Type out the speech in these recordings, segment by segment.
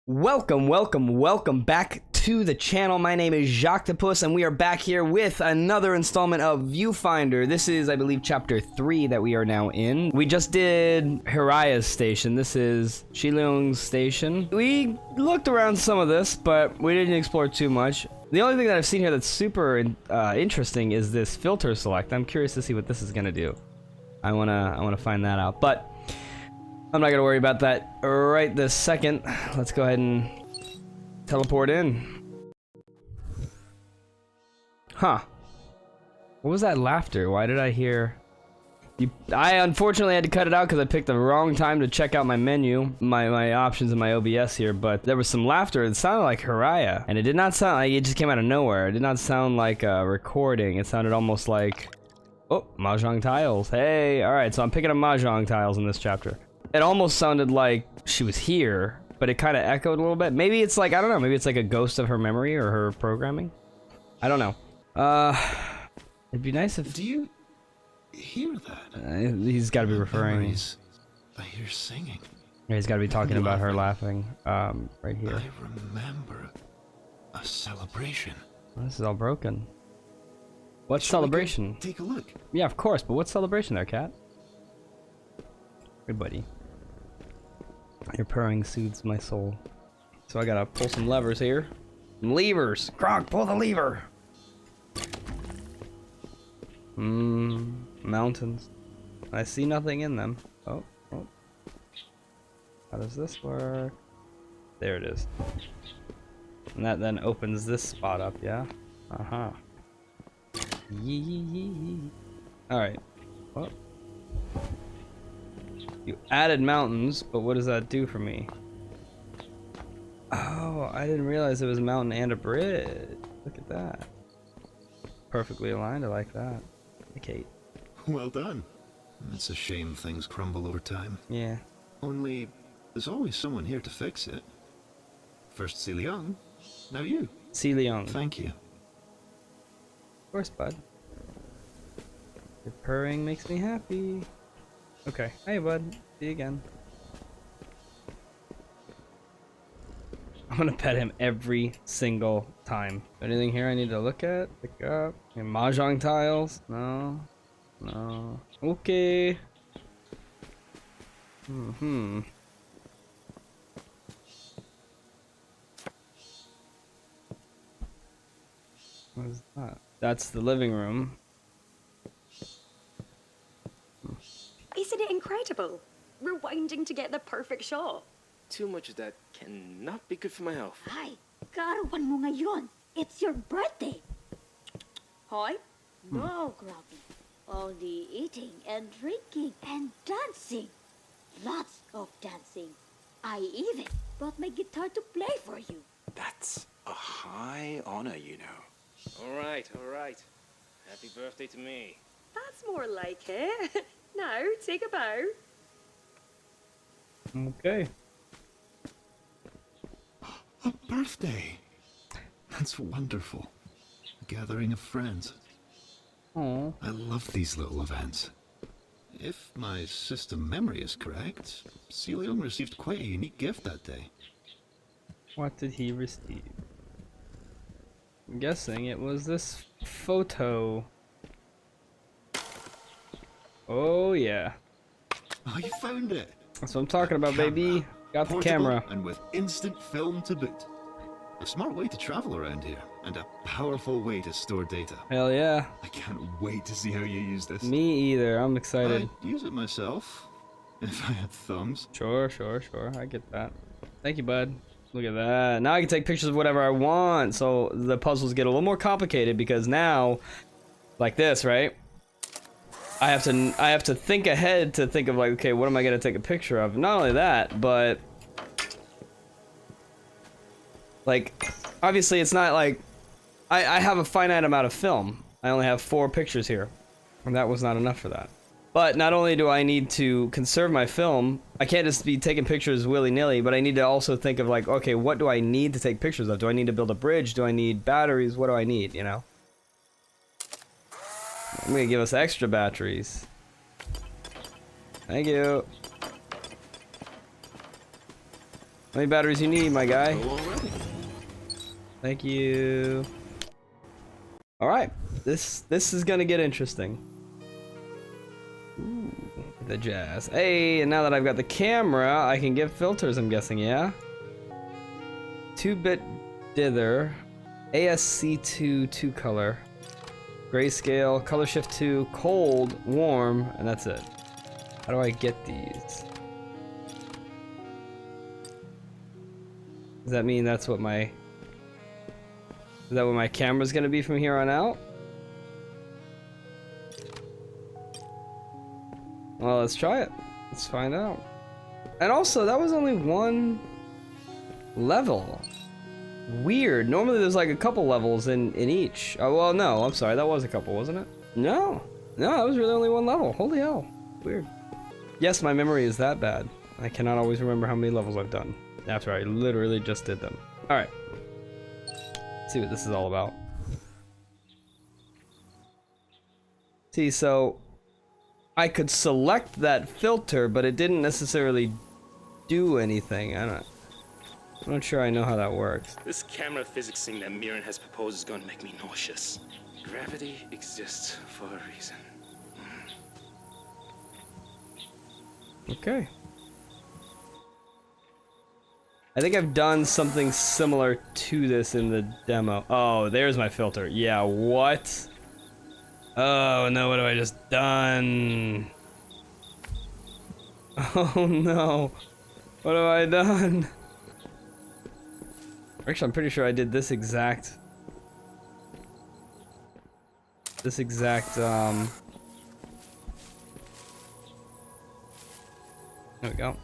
Welcome back to the channel. My name is Jactopus, and we are back here with another installment of Viewfinder. This is, I believe, chapter 3 that we are now in. We just did Hiraya's station. This is Shiliung's station. We looked around some of this, but we didn't explore too much. The only thing that I've seen here that's super interesting is this filter select. I'm curious to see what this is gonna do. I wanna find that out, but I'm not gonna worry about that right this second. Let's go ahead and teleport in. Huh. What was that laughter? Why did I hear... I unfortunately had to cut it out because I picked the wrong time to check out my menu, my options in my OBS here, but there was some laughter. It sounded like Hiraya, and it did not sound like it just came out of nowhere. It did not sound like a recording. It sounded almost like... Oh, Mahjong tiles. Hey, alright, so I'm picking up Mahjong tiles in this chapter. It almost sounded like she was here, but it kind of echoed a little bit. Maybe it's like, I don't know, maybe it's like a ghost of her memory or her programming. I don't know. It'd be nice if... Do you hear that? He's got to be referring... Memories. I hear singing. Yeah, he's got to be talking about her laughing, right here. I remember a celebration. Well, this is all broken. What celebration? Take a look. Yeah, of course, but what celebration there, cat? Good buddy. Your purring soothes my soul. So I gotta pull some levers here. Some levers! Kronk, pull the lever! Mountains. I see nothing in them. Oh. How does this work? There it is. And that then opens this spot up, yeah? Uh-huh. Yee. Alright. Oh. You added mountains, but what does that do for me? Oh, I didn't realize it was a mountain and a bridge. Look at that. Perfectly aligned, I like that. Hey, Kate. Well done. It's a shame things crumble over time. Yeah. Only, there's always someone here to fix it. First Xiliang, now you. Xiliang. Thank you. Of course, bud. Your purring makes me happy. Okay. Hey, bud. See you again. I'm gonna pet him every single time. Anything here I need to look at? Pick up? Any Mahjong tiles? No. No. Okay. What is that? That's the living room. Isn't it incredible? Rewinding to get the perfect shot. Too much of that cannot be good for my health. Ay, karawan mo ngayon. It's your birthday. Hi? No, Grubby. Only eating and drinking and dancing. Lots of dancing. I even brought my guitar to play for you. That's a high honor, you know. All right. Happy birthday to me. That's more like it. Now, take a bow. Okay. A birthday. That's wonderful. A gathering of friends. Oh. I love these little events. If my system memory is correct, Xiliang received quite a unique gift that day. What did he receive? I'm guessing it was this photo. Oh yeah. Oh, you found it! That's what I'm talking about, baby. Got the Portable camera. and with instant film to boot. A smart way to travel around here, and a powerful way to store data. Hell yeah. I can't wait to see how you use this. Me either. I'm excited. I'd use it myself, if I had thumbs. Sure. I get that. Thank you, bud. Look at that. Now I can take pictures of whatever I want. So the puzzles get a little more complicated because now, like this, right? I have to think ahead to think of like, okay, what am I gonna take a picture of? Not only that, but like, obviously it's not like I have a finite amount of film. I only have 4 pictures here, and that was not enough for that. But not only do I need to conserve my film, I can't just be taking pictures willy-nilly, but I need to also think of like, okay, what do I need to take pictures of? Do I need to build a bridge? Do I need batteries? What do I need, you know? I'm gonna give us extra batteries. Thank you. How many batteries you need, my guy? Go already. Thank you. All right, this is gonna get interesting. Ooh, the jazz. Hey, and now that I've got the camera, I can get filters. I'm guessing, yeah. 2-bit dither, ASC2 2 color, grayscale, color shift 2, cold, warm, and that's it. How do I get these? Does that mean that's what my... Is that what my camera's gonna be from here on out? Well, let's try it. Let's find out. And also, that was only one level. Weird. Normally there's like a couple levels in each. Oh, well, no, I'm sorry. That was a couple, wasn't it? No. No, that was really only one level. Holy hell. Weird. Yes, my memory is that bad. I cannot always remember how many levels I've done after I literally just did them. All right. Let's see what this is all about. See, so I could select that filter, but it didn't necessarily do anything. I'm not sure I know how that works. This camera physics thing that Mirren has proposed is going to make me nauseous. Gravity exists for a reason. Okay. I think I've done something similar to this in the demo. Oh, there's my filter. Yeah, what? Oh no, what have I just done? Oh no. What have I done? Actually, I'm pretty sure I did this exact... There we go.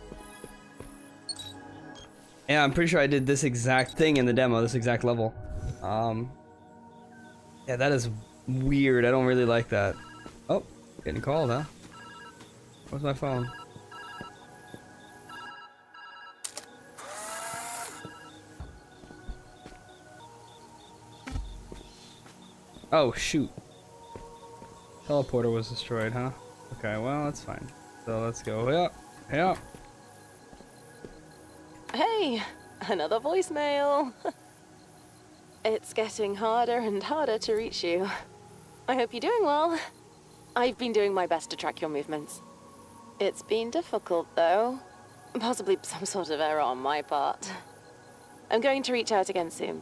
Yeah, I'm pretty sure I did this exact thing in the demo, this exact level. Yeah, that is weird. I don't really like that. Oh, getting called, huh? Where's my phone? Oh, shoot. Teleporter was destroyed, huh? Okay, well, that's fine. So let's go. Yep. Yep. Hey, another voicemail. It's getting harder and harder to reach you. I hope you're doing well. I've been doing my best to track your movements. It's been difficult, though. Possibly some sort of error on my part. I'm going to reach out again soon.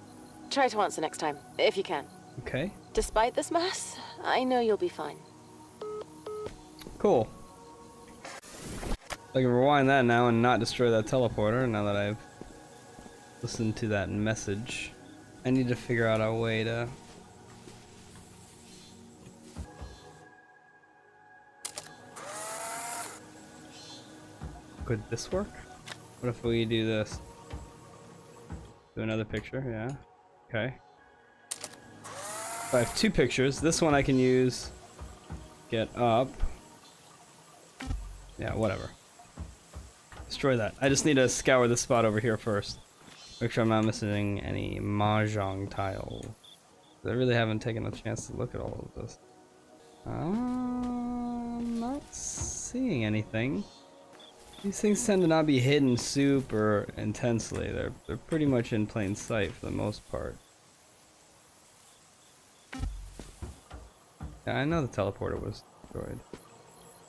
Try to answer next time, if you can. Okay. Despite this mess, I know you'll be fine. Cool. I can rewind that now and not destroy that teleporter now that I've listened to that message. I need to figure out a way to... Could this work? What if we do this? Do another picture, yeah. Okay. So I have two pictures. This one I can use. Get up. Yeah, whatever. Destroy that. I just need to scour this spot over here first. Make sure I'm not missing any mahjong tiles. I really haven't taken a chance to look at all of this. I'm not seeing anything. These things tend to not be hidden super intensely. They're pretty much in plain sight for the most part. Yeah, I know the teleporter was destroyed.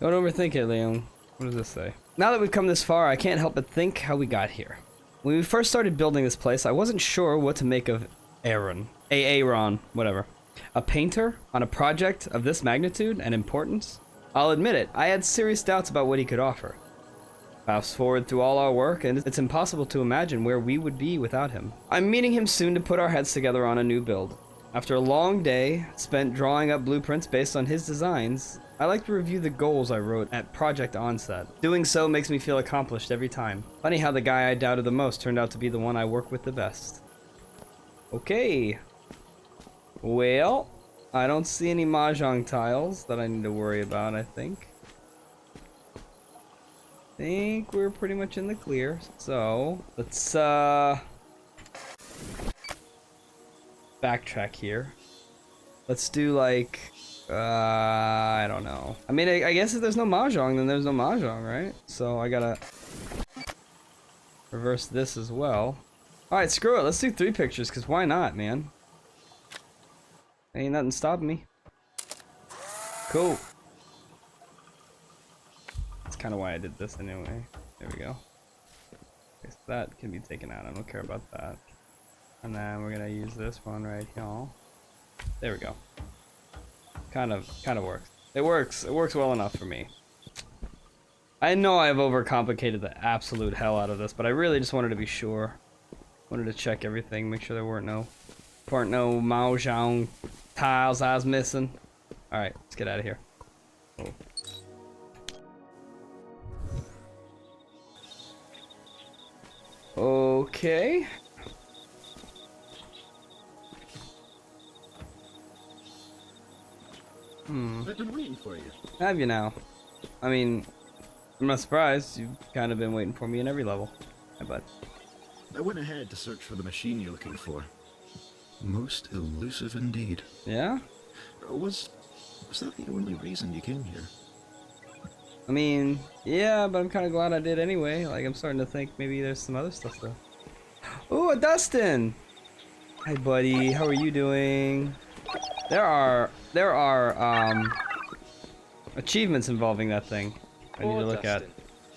Don't overthink it, Leon. What does this say? Now that we've come this far, I can't help but think how we got here. When we first started building this place, I wasn't sure what to make of Aaron. Aaron, whatever. A painter on a project of this magnitude and importance? I'll admit it, I had serious doubts about what he could offer. Fast forward through all our work, and it's impossible to imagine where we would be without him. I'm meeting him soon to put our heads together on a new build. After a long day spent drawing up blueprints based on his designs, I like to review the goals I wrote at project onset. Doing so makes me feel accomplished every time. Funny how the guy I doubted the most turned out to be the one I work with the best. Okay. Well, I don't see any mahjong tiles that I need to worry about, I think. I think we're pretty much in the clear. So, let's backtrack here. Let's do like I don't know. I mean, I guess if there's no mahjong, then there's no mahjong, right? So I gotta reverse this as well. Alright, screw it. Let's do 3 pictures, because why not, man? Ain't nothing stopping me. Cool. That's kind of why I did this anyway. There we go. Okay, so that can be taken out. I don't care about that. And then we're gonna use this one right here. There we go. Kind of works. It works. It works well enough for me. I know I've overcomplicated the absolute hell out of this, but I really just wanted to be sure. Wanted to check everything, make sure there weren't no mahjong tiles I was missing. Alright, let's get out of here. Oh. Okay. I've been waiting for you. Have you now? I mean, I'm not surprised. You've kind of been waiting for me in every level. Hi, bud. I went ahead to search for the machine you're looking for. Most elusive indeed. Yeah? Was that the only reason you came here? I mean, yeah, but I'm kind of glad I did anyway. Like, I'm starting to think maybe there's some other stuff though. Oh, Dustin! Hi, buddy. How are you doing? There are achievements involving that thing. I need to look at.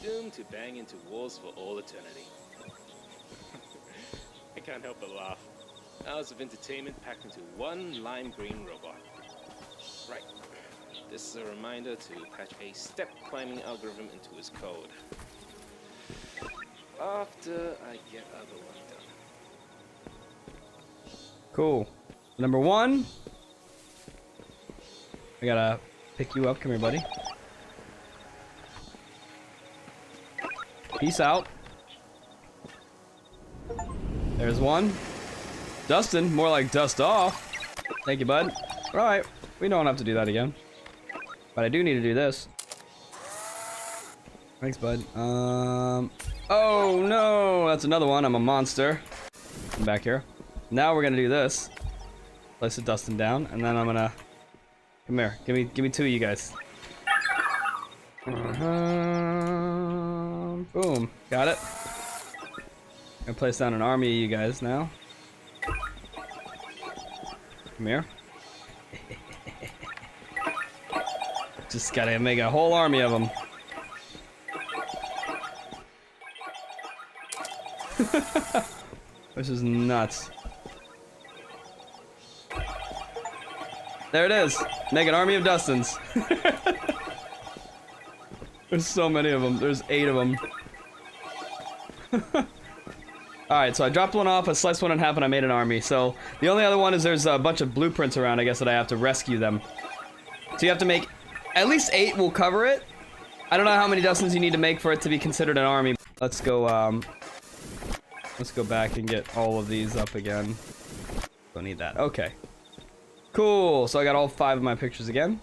Doomed to bang into walls for all eternity. I can't help but laugh. Hours of entertainment packed into one lime green robot. Right. This is a reminder to patch a step climbing algorithm into his code. After I get other one done. Cool. Number 1. I gotta pick you up. Come here, buddy. Peace out. There's 1. Dustin, more like dust off. Thank you, bud. Alright, we don't have to do that again. But I do need to do this. Thanks, bud. Oh no, that's another one. I'm a monster. I'm back here. Now we're gonna do this. Place the Dustin down, and then I'm gonna come here. Give me 2 of you guys. Boom, got it. I'm gonna place down an army of you guys now. Come here. Just gotta make a whole army of them. This is nuts. There it is. Make an army of Dustins. There's so many of them. There's 8 of them. Alright, so I dropped one off, I sliced one in half, and I made an army. So the only other one is there's a bunch of blueprints around, I guess, that I have to rescue them. So you have to make... At least 8 will cover it. I don't know how many Dustins you need to make for it to be considered an army. Let's go back and get all of these up again. Don't need that. Okay. Cool. So I got all 5 of my pictures again.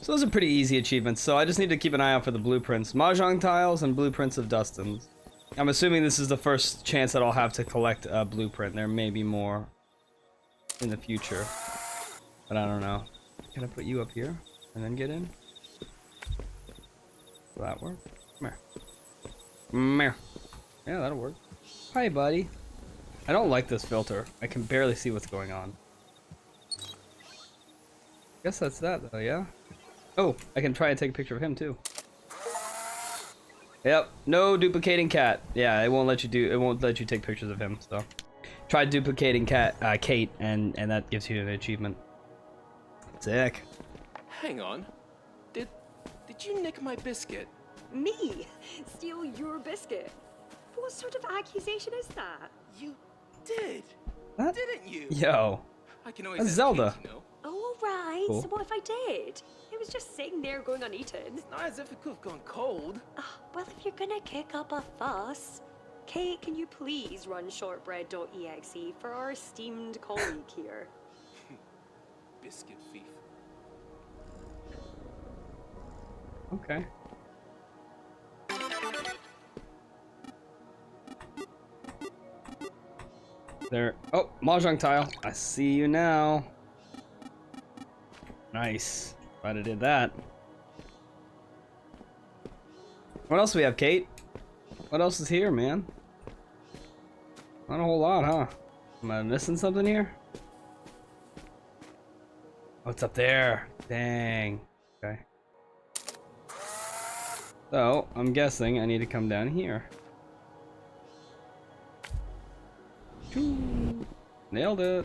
So those are pretty easy achievements. So I just need to keep an eye out for the blueprints. Mahjong tiles and blueprints of Dustins. I'm assuming this is the first chance that I'll have to collect a blueprint. There may be more in the future. But I don't know. Can I put you up here and then get in? Will that work? Come here. Come here. Yeah, that'll work. Hi, buddy. I don't like this filter. I can barely see what's going on. Guess that's that, though, yeah? Oh, I can try and take a picture of him, too. Yep, no duplicating cat. Yeah, it won't let you take pictures of him, so. Try duplicating Kate, and that gives you an achievement. Sick. Hang on. Did you nick my biscuit? Me? Steal your biscuit? What sort of accusation is that? You did. What? Didn't you? Yo. I can always That's have Zelda. Kate, you know. Oh, right. Cool. So what if I did? It was just sitting there going uneaten. Not as if it could have gone cold. Well, if you're gonna kick up a fuss, Kate, can you please run shortbread.exe for our esteemed colleague here? Biscuit thief. Okay. There. Oh, Mahjong tile. I see you now. Nice. Glad I did that. What else do we have, Kate? What else is here, man? Not a whole lot, huh? Am I missing something here? Oh, it's up there. Dang. Okay. So, I'm guessing I need to come down here. Choo. Nailed it.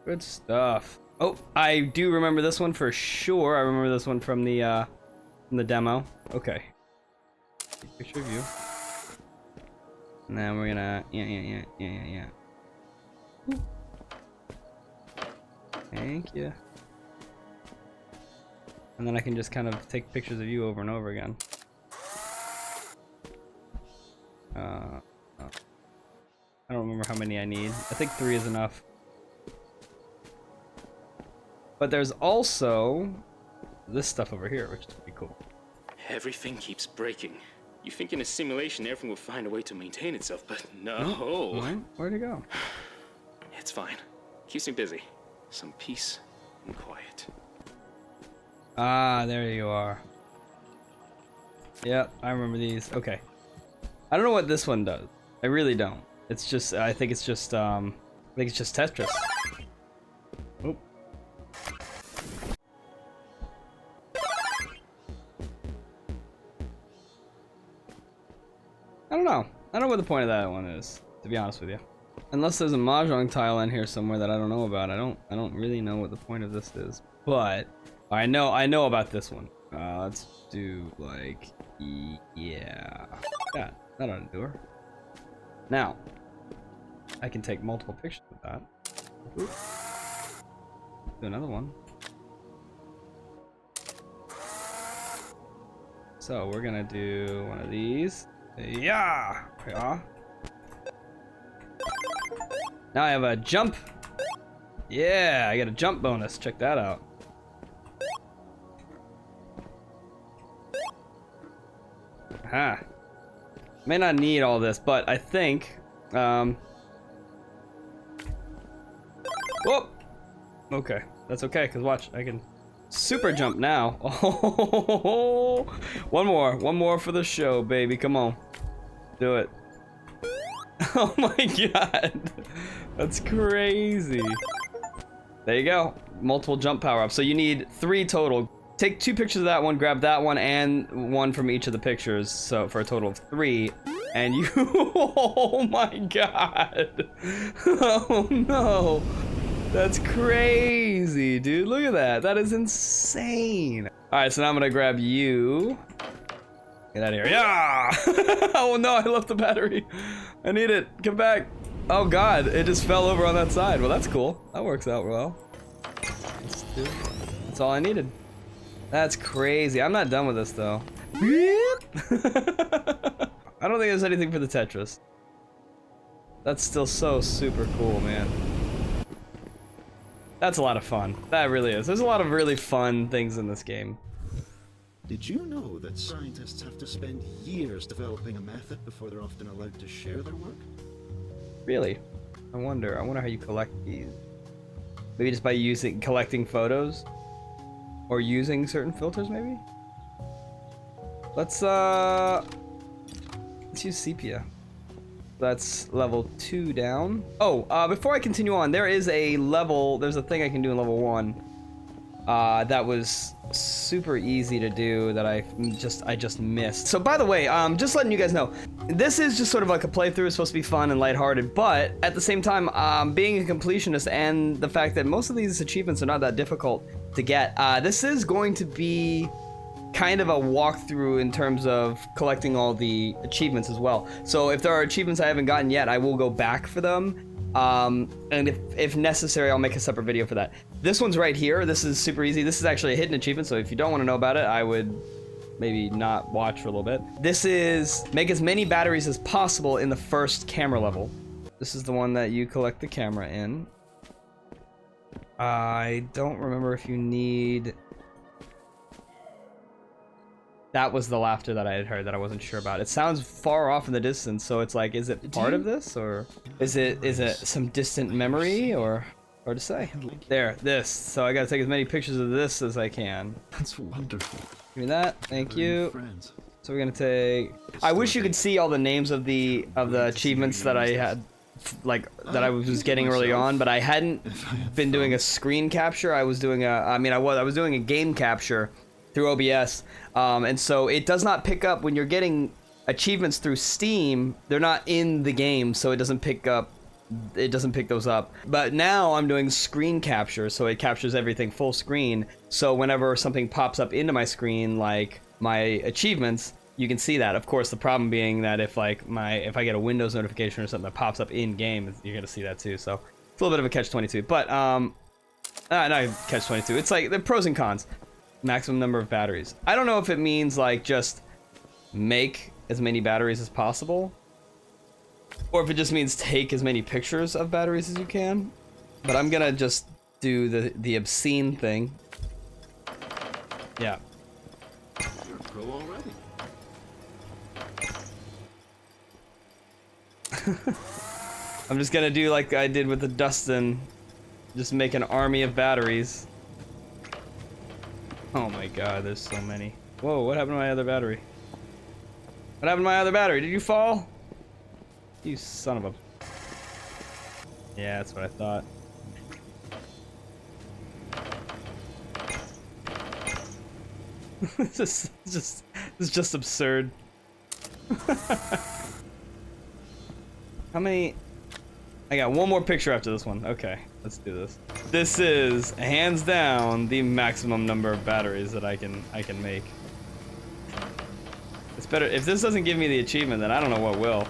Good stuff. Oh, I do remember this one for sure. I remember this one from the demo. Okay. Take a picture of you. And then we're gonna yeah. Ooh. Thank you. And then I can just kind of take pictures of you over and over again. I don't remember how many I need. I think 3 is enough. But there's also this stuff over here, which is pretty cool. Everything keeps breaking. You think in a simulation everything will find a way to maintain itself, but no. Oh, where'd it go? It's fine. Keeps me busy. Some peace and quiet. Ah, there you are. Yep, I remember these. Okay. I don't know what this one does. I really don't. It's just, I think it's just Tetris. Oop. I don't know. I don't know what the point of that one is, to be honest with you. Unless there's a mahjong tile in here somewhere that I don't know about. I don't really know what the point of this is. But I know about this one. Let's do like yeah. That ought to do her. Now, I can take multiple pictures of that. Oop. Do another one. So we're gonna do one of these. Yeah! Yeah. Now I have a jump. Yeah, I get a jump bonus. Check that out. Aha. May not need all this, but I think, whoop! Okay, that's okay, because watch, I can super jump now. Oh, one more for the show, baby, come on. Do it. Oh my god. That's crazy. There you go, multiple jump power-ups. So you need 3 total. Take 2 pictures of that one, grab that one, and 1 from each of the pictures, so for a total of 3. And you, oh my god. Oh no. That's crazy, dude. Look at that. That is insane. All right, so now I'm gonna grab you. Get out of here. Yeah! Oh no, I left the battery. I need it. Come back. Oh god, it just fell over on that side. Well, that's cool. That works out well. That's all I needed. That's crazy. I'm not done with this though. I don't think there's anything for the Tetris. That's still so super cool, man. That's a lot of fun. That really is. There's a lot of really fun things in this game. Did you know that scientists have to spend years developing a method before they're often allowed to share their work? Really? I wonder how you collect these. Maybe just by collecting photos? Or using certain filters, maybe? Let's use sepia. That's level 2 down. Oh, before I continue on, there's a thing I can do in level 1 that was super easy to do that I just missed. So by the way, just letting you guys know, this is just sort of like a playthrough. It's supposed to be fun and lighthearted, but at the same time, being a completionist and the fact that most of these achievements are not that difficult to get, this is going to be kind of a walkthrough in terms of collecting all the achievements as well. So if there are achievements I haven't gotten yet, I will go back for them. And if necessary, I'll make a separate video for that. This one's right here. This is super easy. This is actually a hidden achievement, so if you don't want to know about it, I would maybe not watch for a little bit. This is make as many batteries as possible in the first camera level. This is the one that you collect the camera in. I don't remember if you need... That was the laughter that I had heard that I wasn't sure about. It sounds far off in the distance, so it's like, is it part of this, or is it some distant memory, or hard to say. There, this. So I gotta take as many pictures of this as I can. That's wonderful. Give me that. Thank you. Friends. So we're gonna take. I wish you could see all the names of the achievements that I had, like that I was getting early on, but I hadn't been doing a screen capture. I was doing I was doing a game capture through OBS, and so it does not pick up when you're getting achievements through Steam. They're not in the game, so it doesn't pick those up. But now I'm doing screen capture, so it captures everything full screen. So whenever something pops up into my screen, like my achievements, you can see that. Of course, the problem being that if I get a Windows notification or something that pops up in game, you're gonna see that too. So it's a little bit of a catch-22. But not catch-22. It's like the pros and cons. Maximum number of batteries. I don't know if it means like just make as many batteries as possible, or if it just means take as many pictures of batteries as you can. But I'm gonna just do the obscene thing. Yeah. You're a pro already. I'm just gonna do like I did with the Dustin. Just make an army of batteries. Oh my god, there's so many. Whoa, what happened to my other battery? What happened to my other battery? Did you fall? You son of a... Yeah, that's what I thought. This is just absurd. How many... I got one more picture after this one. Okay, let's do this. This is, hands down, the maximum number of batteries that I can make. It's better... If this doesn't give me the achievement, then I don't know what will.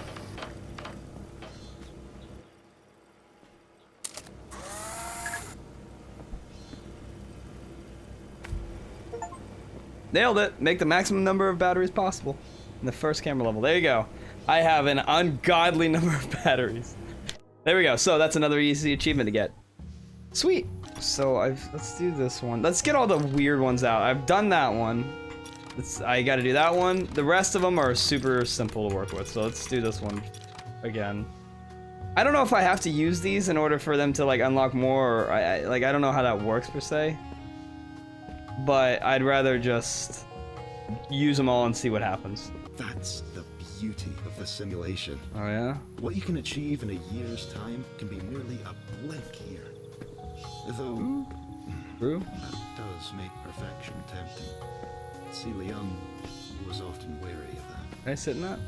Nailed it! Make the maximum number of batteries possible in the first camera level. There you go. I have an ungodly number of batteries. There we go. So that's another easy achievement to get. Sweet. So let's do this one. Let's get all the weird ones out. I've done that one. I got to do that one. The rest of them are super simple to work with. So let's do this one again. I don't know if I have to use these in order for them to like unlock more. Or I don't know how that works per se. But I'd rather just use them all and see what happens. That's the beauty of the simulation. Oh yeah? What you can achieve in a year's time can be merely a blink here. Though, True? that does make perfection tempting. Celia Young was often wary of that. Can I sit in that?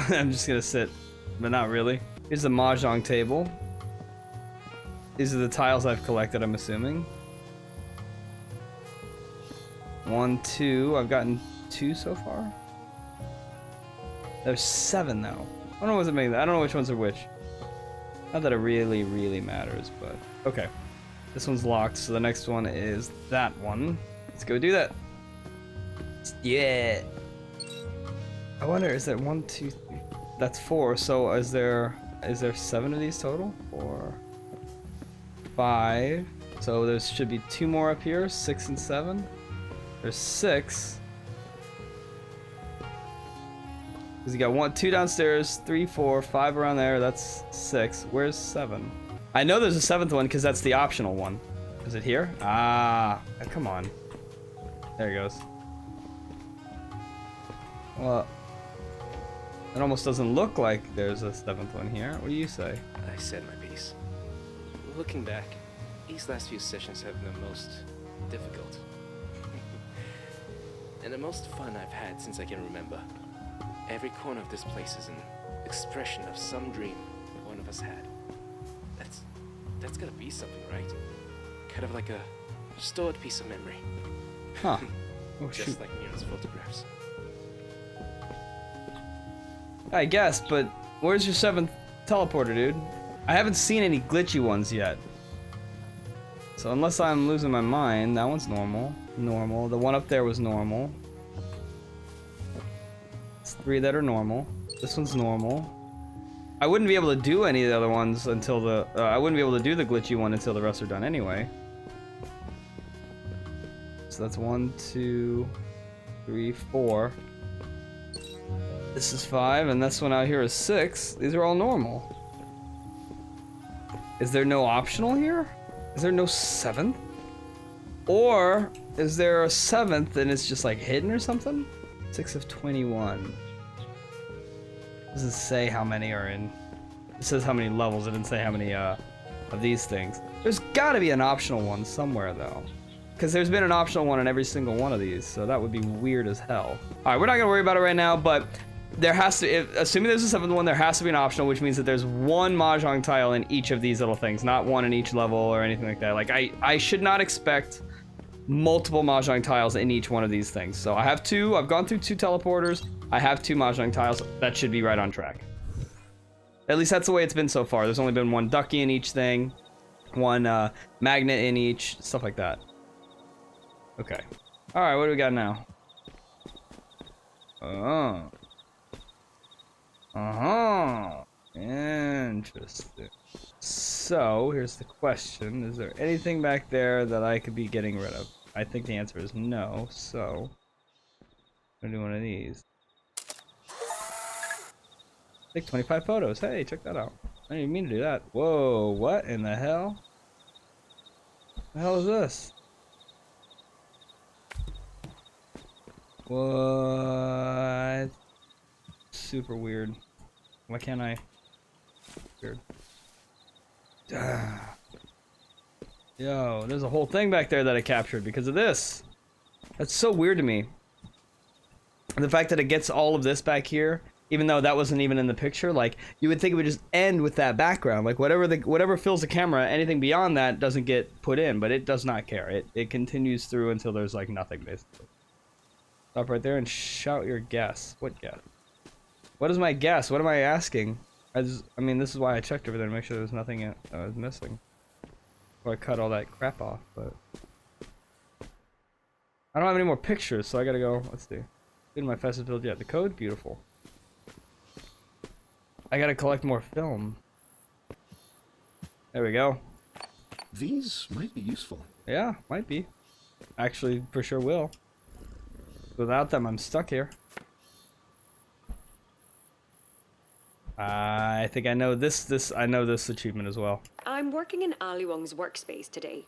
I'm just gonna sit, but not really. Here's the mahjong table. These are the tiles I've collected, I'm assuming. 1, 2. I've gotten 2 so far. There's 7 though. I don't know what's making that. I don't know which ones are which. Not that it really, really matters, but okay. This one's locked, so the next one is that one. Let's go do that. Yeah. I wonder, is there 1, 2, 3? That's 4. So is there 7 of these total? 4, 5. So there should be 2 more up here. 6 and 7. There's 6. Because you got 2 downstairs, 3, 4, 5 around there. That's 6. Where's 7? I know there's a 7th one because that's the optional one. Is it here? Ah, come on. There it goes. Well, it almost doesn't look like there's a 7th one here. What do you say? I said my piece. Looking back, these last few sessions have been the most difficult. And the most fun I've had since I can remember. Every corner of this place is an expression of some dream one of us had. That's gotta be something, right? Kind of like a stored piece of memory. Huh. Oh, Just shoot. like Mira's photographs. I guess, but where's your 7th teleporter, dude? I haven't seen any glitchy ones yet. So unless I'm losing my mind, that one's normal. Normal. The one up there was normal. It's 3 that are normal. This one's normal. I wouldn't be able to do any of the other ones until the... I wouldn't be able to do the glitchy one until the rest are done anyway. So that's 1, 2, 3, 4. This is 5, and this one out here is 6. These are all normal. Is there no optional here? Is there no 7th? Or is there a 7th and it's just like hidden or something? 6 of 21. Doesn't say how many are in. It says how many levels. It didn't say how many of these things. There's got to be an optional one somewhere though, because there's been an optional one in every single one of these. So that would be weird as hell. All right, we're not gonna worry about it right now, but there has to, assuming there's a 7th one, there has to be an optional, which means that there's one mahjong tile in each of these little things, not one in each level or anything like that. Like I should not expect multiple mahjong tiles in each one of these things. So I have 2. I've gone through 2 teleporters. I have 2 mahjong tiles. That should be right on track. At least that's the way it's been so far. There's only been 1 ducky in each thing, 1 magnet in each, stuff like that. Okay. All right, what do we got now? Oh. Interesting. So, here's the question. Is there anything back there that I could be getting rid of? I think the answer is no, so I'm gonna do one of these. Take 25 photos. Hey, check that out. I didn't even mean to do that. Whoa, what in the hell? The hell is this? What? Super weird. Why can't I? Weird. Yo, there's a whole thing back there that I captured because of this. That's so weird to me. And the fact that it gets all of this back here, even though that wasn't even in the picture, like you would think it would just end with that background. Like whatever fills the camera, anything beyond that doesn't get put in, but it does not care. It continues through until there's like nothing basically. Stop right there and shout your guess. What guess? What is my guess? What am I asking? I mean, this is why I checked over there to make sure there was nothing that I was missing. Before I cut all that crap off, but I don't have any more pictures, so I gotta go. Let's see. Did my fastest build yet? The code, beautiful. I gotta collect more film. There we go. These might be useful. Yeah, might be. Actually, for sure will. Without them, I'm stuck here. I think I know I know this achievement as well. I'm working in Ali Wong's workspace today.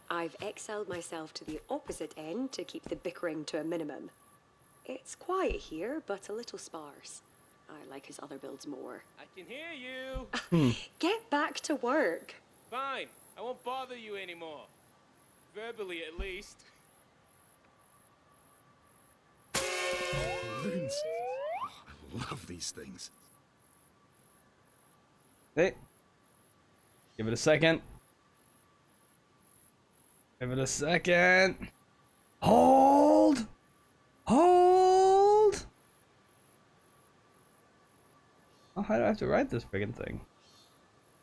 I've excelled myself to the opposite end to keep the bickering to a minimum. It's quiet here, but a little sparse. I like his other builds more. I can hear you. Get back to work. Fine. I won't bother you anymore. Verbally, at least. Balloons. Oh, I love these things. Hey. Give it a second. Give it a second. Hold. Hold. Oh, how do I have to write this friggin' thing?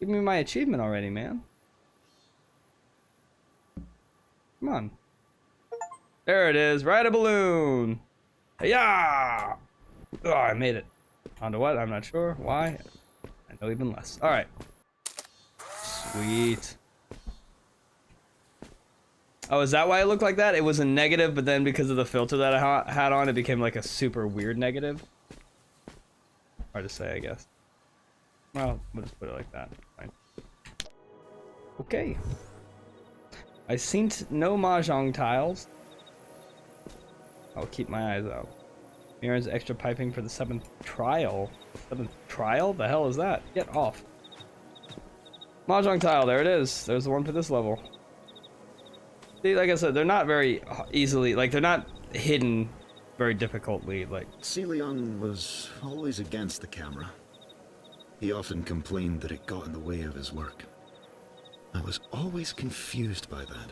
Give me my achievement already, man. Come on. There it is. Ride a balloon. Yeah. Oh, I made it. Onto what? I'm not sure. Why? I know even less. All right. Sweet. Oh, is that why it looked like that? It was a negative, but then because of the filter that I had on, it became like a super weird negative. Hard to say, I guess. Well, we'll just put it like that. Fine. Okay. I seen no mahjong tiles. I'll keep my eyes out. Mirror's extra piping for the 7th trial. 7th trial? The hell is that? Get off. Mahjong tile, there it is. There's the one for this level. See, like I said, they're not very easily, like they're not hidden very difficultly, like. Leung was always against the camera. He often complained that it got in the way of his work. I was always confused by that.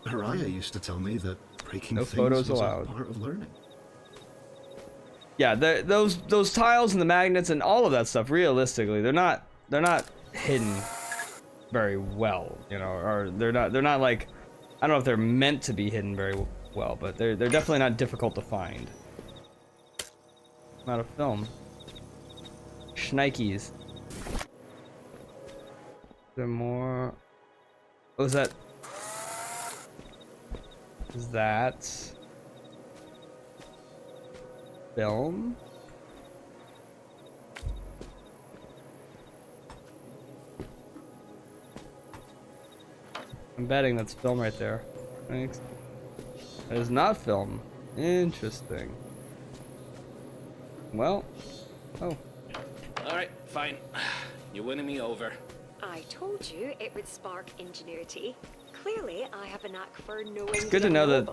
Araya used to tell me that breaking No things photos was allowed. a part of learning. Yeah, those tiles and the magnets and all of that stuff, realistically, they're not hidden very well, you know, or they're not like, I don't know if they're meant to be hidden very well, but they're definitely not difficult to find. Not a film. Schnikes. Is there more? What was that? Is that film? I'm betting that's film right there. Thanks. That is not film. Interesting. Well. Oh. Alright, fine. You're winning me over. I told you it would spark ingenuity. Clearly, I have a knack for knowing it's good to know that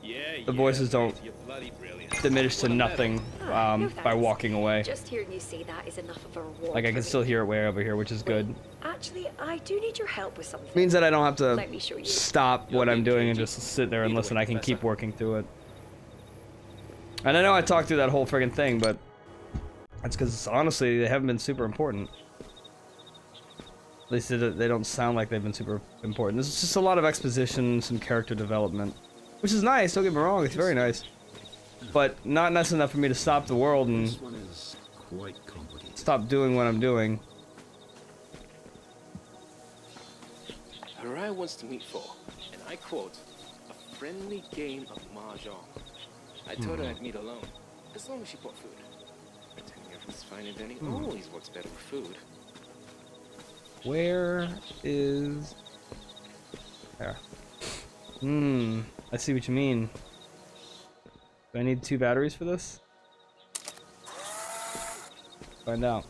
Yeah, the voices don't You're bloody brilliant. diminish to nothing No by thanks. walking away. Just hearing you say that is enough of a reward. Like I for can still me. hear it way over here, which is good. Actually, I do need your help with something. Means that I don't have to Let me show you. stop what I'm doing and just sit there and listen. I can keep working through it. And I know I talked through that whole friggin' thing, but that's because honestly they haven't been super important. At least they don't sound like they've been super important. This is just a lot of exposition, some character development, which is nice. Don't get me wrong; it's very nice, but not nice enough for me to stop the world and This one is quite complicated. stop doing what I'm doing. Harai wants to meet for, and I quote, a friendly game of mahjong. I told her I'd meet alone, as long as she bought food. Pretending everything's fine and dandy always works better with food. Where is... There. I see what you mean. Do I need 2 batteries for this? Find out.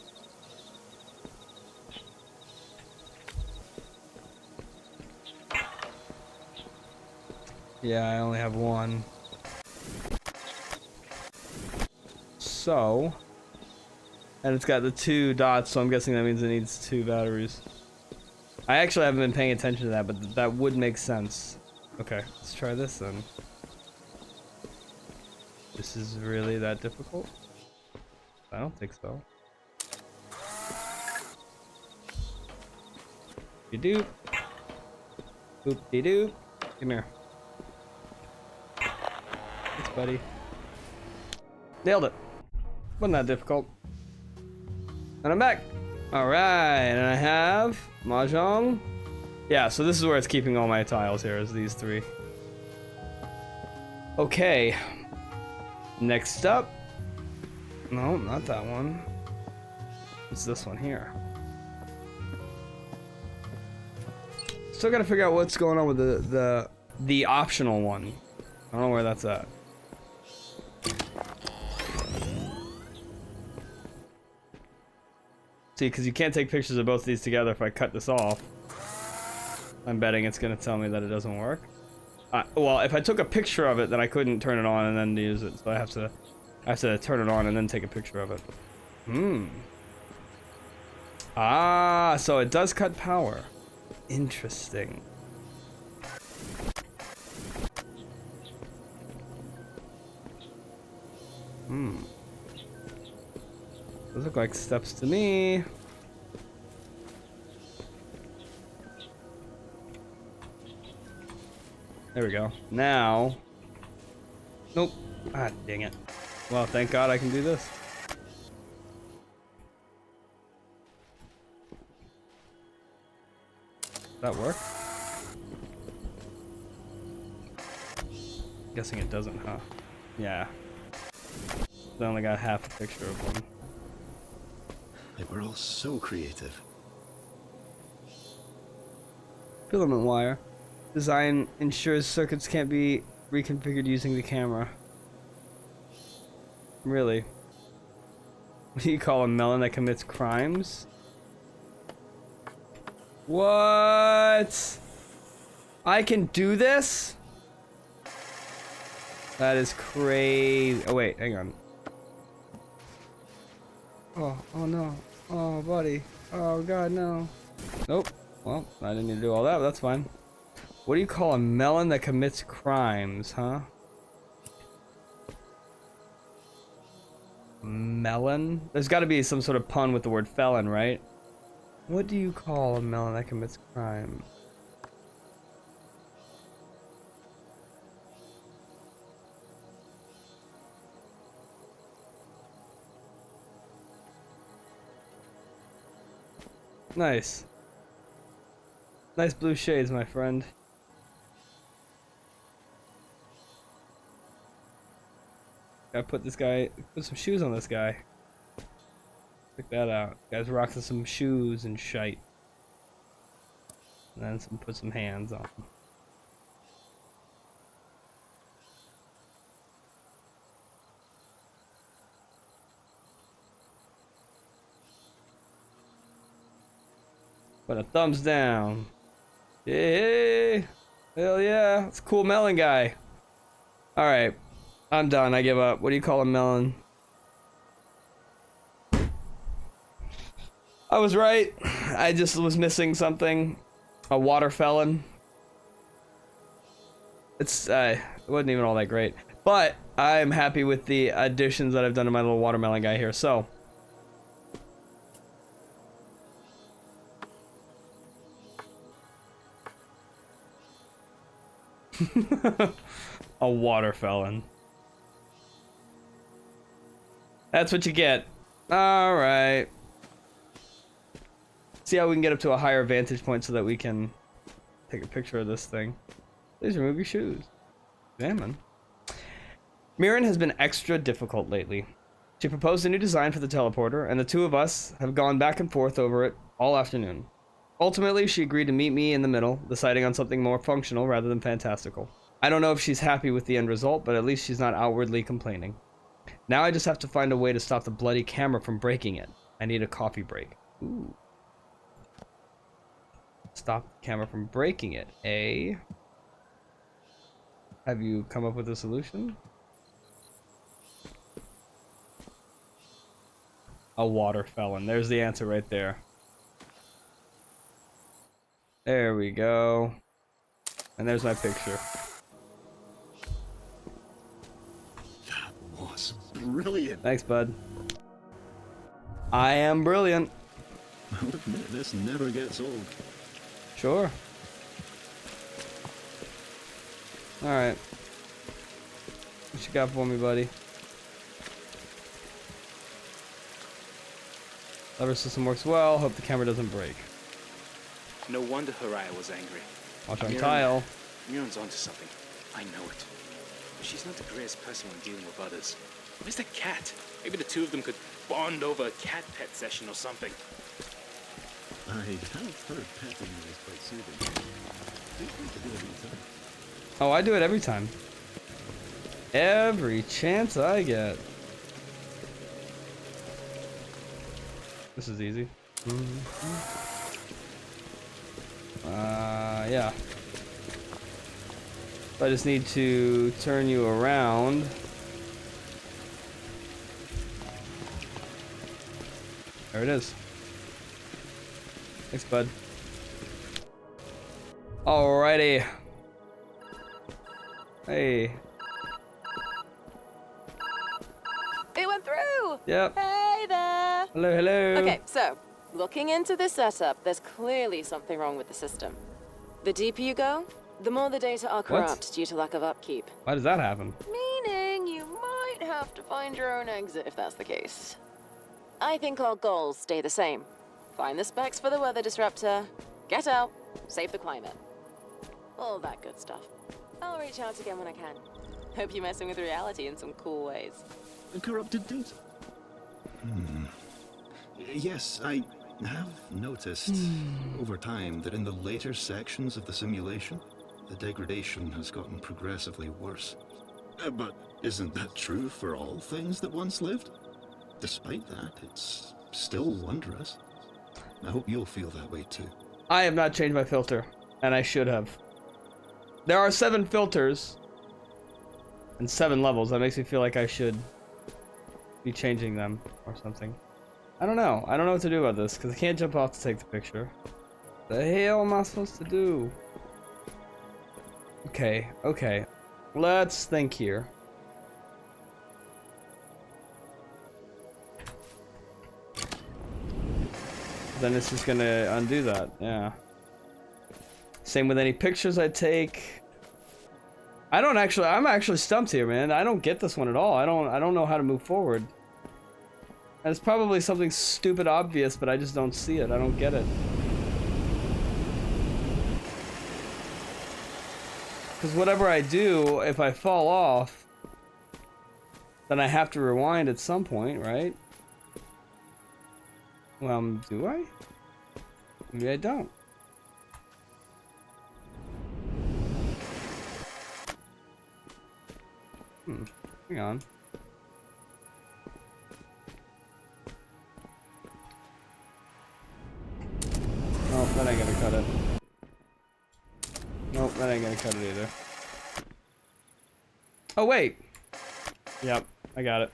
Yeah, I only have 1. So... And it's got the 2 dots, so I'm guessing that means it needs 2 batteries. I actually haven't been paying attention to that, but that would make sense. Okay, let's try this then. This is really that difficult? I don't think so. Doop. Boop-de-doop. Come here. Thanks, buddy. Nailed it. Wasn't that difficult. And I'm back. Alright, and I have Mahjong. Yeah, so this is where it's keeping all my tiles here, is these 3. Okay. Next up. No, not that one. It's this one here. Still gotta figure out what's going on with the optional one. I don't know where that's at. See, because you can't take pictures of both of these together if I cut this off. I'm betting it's going to tell me that it doesn't work. Well, if I took a picture of it, then I couldn't turn it on and then use it. So I have to turn it on and then take a picture of it. Ah, so it does cut power. Interesting. Those look like steps to me. There we go. Now. Nope. Ah, dang it. Well, thank God I can do this. Does that work? Guessing it doesn't, huh? Yeah. I only got half a picture of one. They were all so creative. Filament wire. Design ensures circuits can't be reconfigured using the camera. Really? What do you call a melon that commits crimes? What? I can do this? That is crazy. Oh wait, hang on. Oh no. Oh buddy. Oh god, no. Nope. Well, I didn't need to do all that, but that's fine. What do you call a melon that commits crimes, huh? Melon? There's got to be some sort of pun with the word felon, right? What do you call a melon that commits crime? Nice. Nice blue shades, my friend. Gotta put some shoes on this guy. Check that out. Guy's rocking some shoes and shite. And then put some hands on him. But a thumbs down. Yeah. Hell yeah. It's a cool melon guy. Alright. I'm done. I give up. What do you call a melon? I was right. I just was missing something. A water felon. It wasn't even all that great. But I'm happy with the additions that I've done to my little watermelon guy here. So. A water felon. That's what you get. Alright. See how we can get up to a higher vantage point so that we can take a picture of this thing. Please remove your shoes. Examine. Mirren has been extra difficult lately. She proposed a new design for the teleporter, and the two of us have gone back and forth over it all afternoon. Ultimately, she agreed to meet me in the middle, deciding on something more functional rather than fantastical. I don't know if she's happy with the end result, but at least she's not outwardly complaining. Now I just have to find a way to stop the bloody camera from breaking it. I need a coffee break. Ooh. Stop the camera from breaking it, eh? Have you come up with a solution? A water felon. There's the answer right there. There we go. And there's my picture. That was brilliant. Thanks, bud. I am brilliant. I'll admit, this never gets old. Sure. Alright. What you got for me, buddy? Lever system works well. Hope the camera doesn't break. No wonder Haraya was angry. Watch on Kyle. Mirren's onto something. I know it. But she's not the greatest person when dealing with others. Where's that cat? Maybe the two of them could bond over a cat pet session or something. I have heard petting is quite soothing. Feel free to do it anytime. Oh, I do it every time. Every chance I get. This is easy. Yeah. I just need to turn you around. There it is. Thanks, bud. Alrighty. Hey. It went through! Yep. Hey there! Hello, hello. Okay, so, looking into this setup, there's clearly something wrong with the system. The deeper you go, the more the data are corrupt due to lack of upkeep. Why does that happen? Meaning you might have to find your own exit if that's the case. I think our goals stay the same. Find the specs for the weather disruptor, get out, save the climate. All that good stuff. I'll reach out again when I can. Hope you're messing with reality in some cool ways. Corrupted data? Yes, I have noticed over time that in the later sections of the simulation, the degradation has gotten progressively worse. But isn't that true for all things that once lived? Despite that, it's still wondrous. I hope you'll feel that way too. I have not changed my filter, and I should have. There are 7 filters and 7 levels. That makes me feel like I should be changing them or something. I don't know. I don't know what to do about this because I can't jump off to take the picture. The hell am I supposed to do? Okay, okay. Let's think here. Then it's just gonna undo that, yeah. Same with any pictures I take. I'm actually stumped here, man. I don't get this one at all. I don't know how to move forward. And it's probably something stupid obvious, but I just don't see it. I don't get it. Because whatever I do, if I fall off, then I have to rewind at some point, right? Well, do I? Maybe I don't. Hang on. Oh, that cut it. Nope, that ain't gonna cut it either. Oh, wait. Yep, I got it.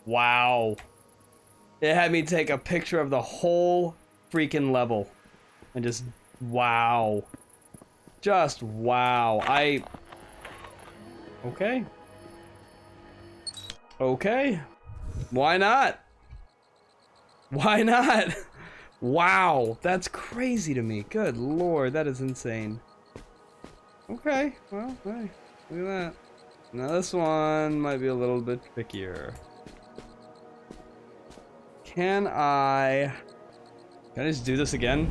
Wow. It had me take a picture of the whole freaking level. And just, wow. Just, wow. Okay. Okay. Why not? Why not? Wow. That's crazy to me. Good lord, that is insane. Okay, well, hey, look at that. Now this one might be a little bit trickier. Can I just do this again?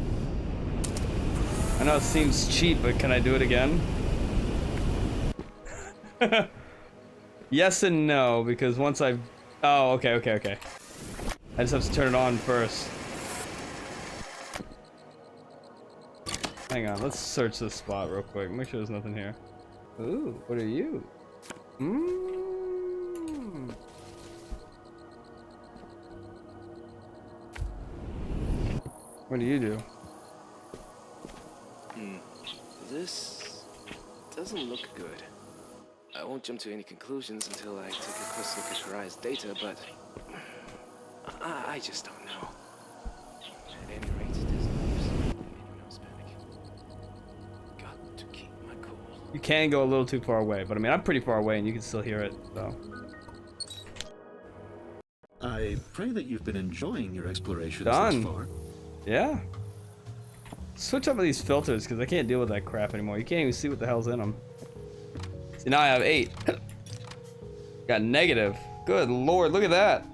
I know it seems cheap, but can I do it again? Yes and no, because once I've... Oh, okay. I just have to turn it on first. Hang on, let's search this spot real quick. Make sure there's nothing here. Ooh, what are you? What do you do? This doesn't look good. I won't jump to any conclusions until I take a close look at Shirai's data, but I just don't know. At any rate, there's no use in anyone else panic. Got to keep my cool. You can go a little too far away, but I mean, I'm pretty far away and you can still hear it, so. I pray that you've been enjoying your explorations Done. thus far. Yeah. Switch up with these filters because I can't deal with that crap anymore. You can't even see what the hell's in them. See, now I have 8. Got negative. Good lord, look at that.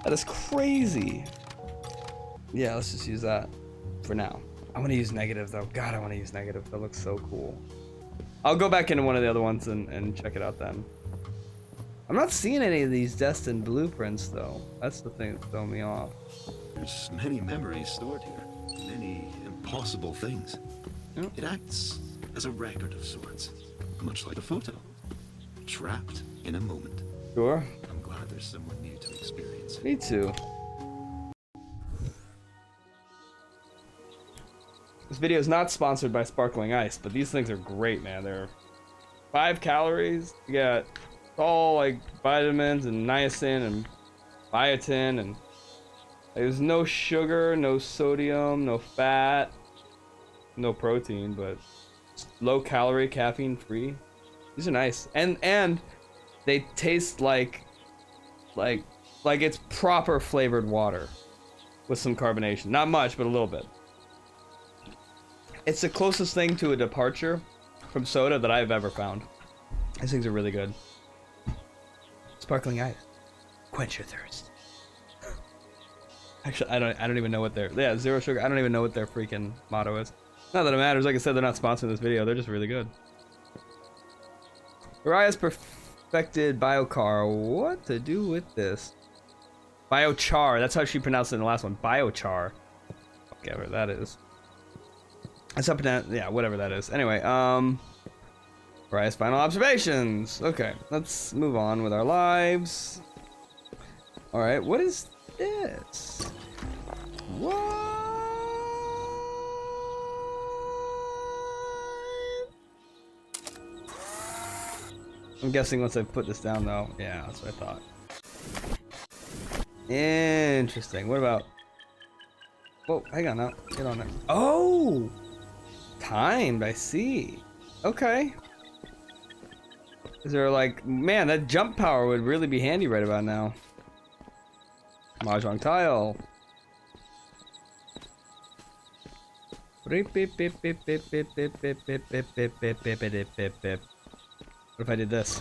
That is crazy. Yeah, let's just use that for now. I want to use negative though. God, I want to use negative. That looks so cool. I'll go back into one of the other ones and check it out then. I'm not seeing any of these destined blueprints though. That's the thing that's throwing me off. There's many memories stored here. Many impossible things. Yep. It acts as a record of sorts. Much like a photo. Trapped in a moment. Sure. I'm glad there's someone new to experience it. Me too. This video is not sponsored by Sparkling Ice, but these things are great, man. They're 5 calories. You got all like vitamins and niacin and biotin, and there's no sugar, no sodium, no fat, no protein, but low calorie, caffeine free. These are nice, and they taste like it's proper flavored water with some carbonation. Not much, but a little bit. It's the closest thing to a departure from soda that I've ever found. These things are really good. Sparkling Ice, quench your thirst. Actually, I don't even know what their, yeah, zero sugar. I don't even know what their freaking motto is. Not that it matters. Like I said, they're not sponsoring this video. They're just really good. Uriah's perfected biochar. What to do with this? Biochar. That's how she pronounced it in the last one. Biochar. Whatever that is. That's up and down. Yeah, whatever that is. Anyway, Uriah's final observations. Okay, let's move on with our lives. All right, what is this? What? I'm guessing once I put this down though. Yeah, that's what I thought. Interesting. What about... Whoa, hang on now. Get on there. Oh! Timed, I see. Okay. Is there like... Man, that jump power would really be handy right about now. Mahjong tile. What if I did this?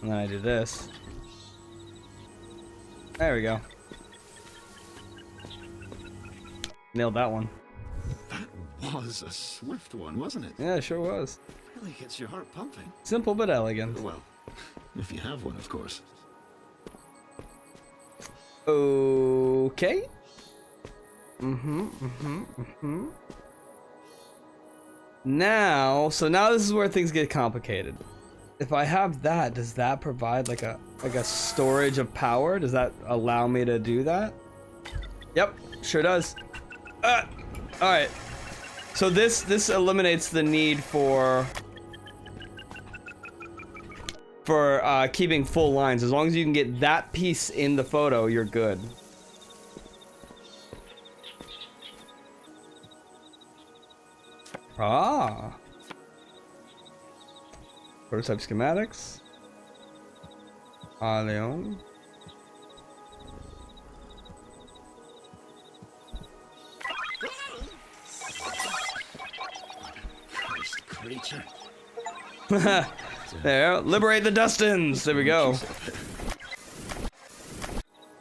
And then I did this. There we go. Nailed that one. That was a swift one, wasn't it? Yeah, it sure was. Really gets your heart pumping. Simple but elegant. Well, if you have one, of course. Okay. Now, so now this is where things get complicated. if I have that, does that provide like a storage of power? Does that allow me to do that? Yep, sure does. All right. So this eliminates the need for keeping full lines. As long as you can get that piece in the photo, you're good. Ah. Prototype schematics. Leon. Cursed creature. There, liberate the Dustins. There we go.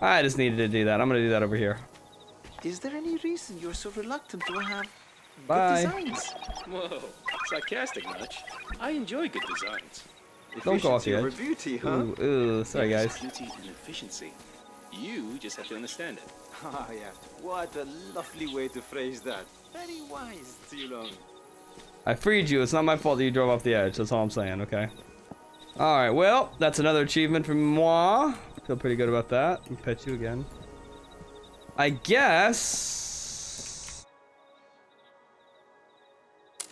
I just needed to do that. I'm gonna do that over here. Is there any reason you're so reluctant to have Bye. good designs? Whoa, sarcastic much. I enjoy good designs. Don't go off the Over edge. beauty, huh? Ooh, ooh, sorry There's guys. beauty and efficiency. You just have to understand it. Ah, yeah. What a lovely way to phrase that. Very wise, Zilong. I freed you. It's not my fault that you drove off the edge. That's all I'm saying, okay? Alright, well, that's another achievement from moi. Feel pretty good about that. I'll pet you again. I guess...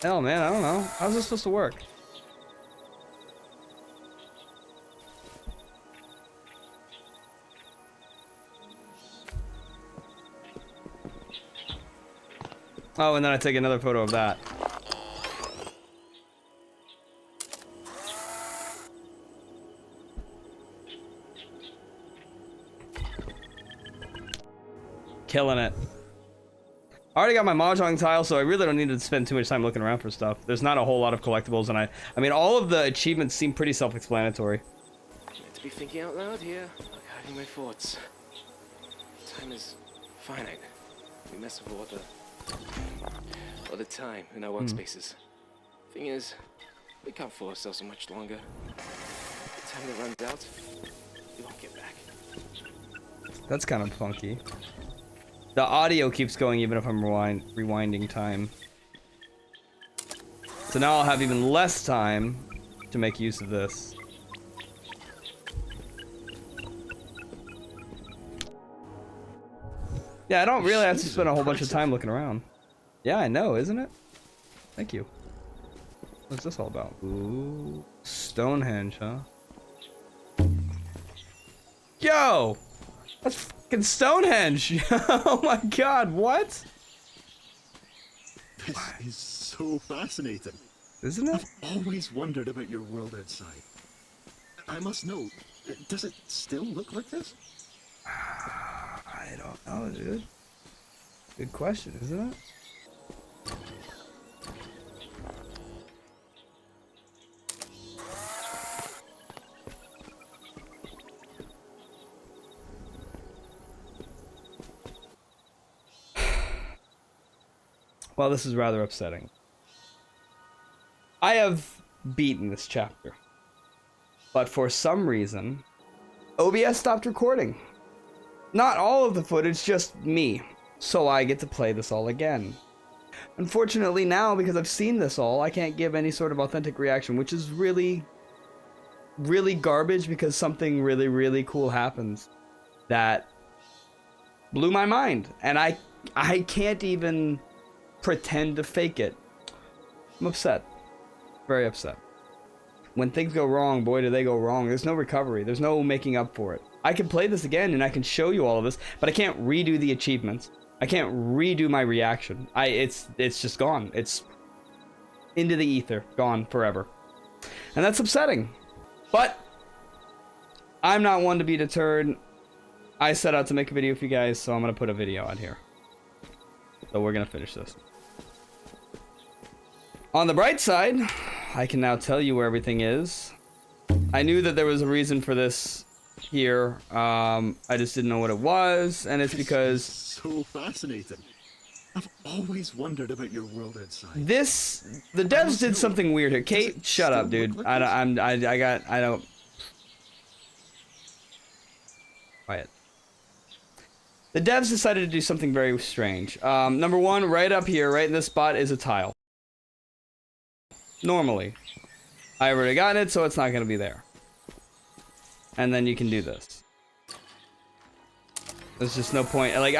Hell, man, I don't know. How's this supposed to work? Oh, and then I take another photo of that. Killing it. I already got my Mahjong tile, so I really don't need to spend too much time looking around for stuff. There's not a whole lot of collectibles, and I mean, all of the achievements seem pretty self-explanatory. Meant to be thinking out loud here, like hiding my thoughts. Time is finite. We mess with all the time in our workspaces. Thing is, we can't fool ourselves so much longer. The time that runs out, we won't get back. That's kind of funky. The audio keeps going even if I'm rewinding time. So now I'll have even less time to make use of this. Yeah, I don't really have to spend a whole bunch of time looking around. Yeah, I know, isn't it? Thank you. What's this all about? Ooh, Stonehenge, huh? Yo! That's fucking Stonehenge! Oh my god, what? This is so fascinating. Isn't it? I've always wondered about your world outside. I must know, does it still look like this? I don't know, dude. Good question, isn't it? Well, this is rather upsetting. I have beaten this chapter, but for some reason, OBS stopped recording. Not all of the footage, just me. So I get to play this all again. Unfortunately now, because I've seen this all, I can't give any sort of authentic reaction, which is really, really garbage because something really, really cool happens that blew my mind. And I can't even pretend to fake it. I'm upset. Very upset. When things go wrong, boy, do they go wrong. There's no recovery. There's no making up for it. I can play this again and I can show you all of this, but I can't redo the achievements. I can't redo my reaction. It's just gone. It's into the ether, gone forever. And that's upsetting. But I'm not one to be deterred. I set out to make a video for you guys, so I'm gonna put a video out here. So we're gonna finish this. On the bright side, I can now tell you where everything is. I knew that there was a reason for this here. I just didn't know what it was, and it's because So fascinating. I've always wondered about your world outside. the devs did something weird here. Kate, shut up, dude. I don't. Quiet. The devs decided to do something very strange. Number one, right up here, right in this spot, is a tile. Normally. I already gotten it, so it's not going to be there. And then you can do this. There's just no point. Like,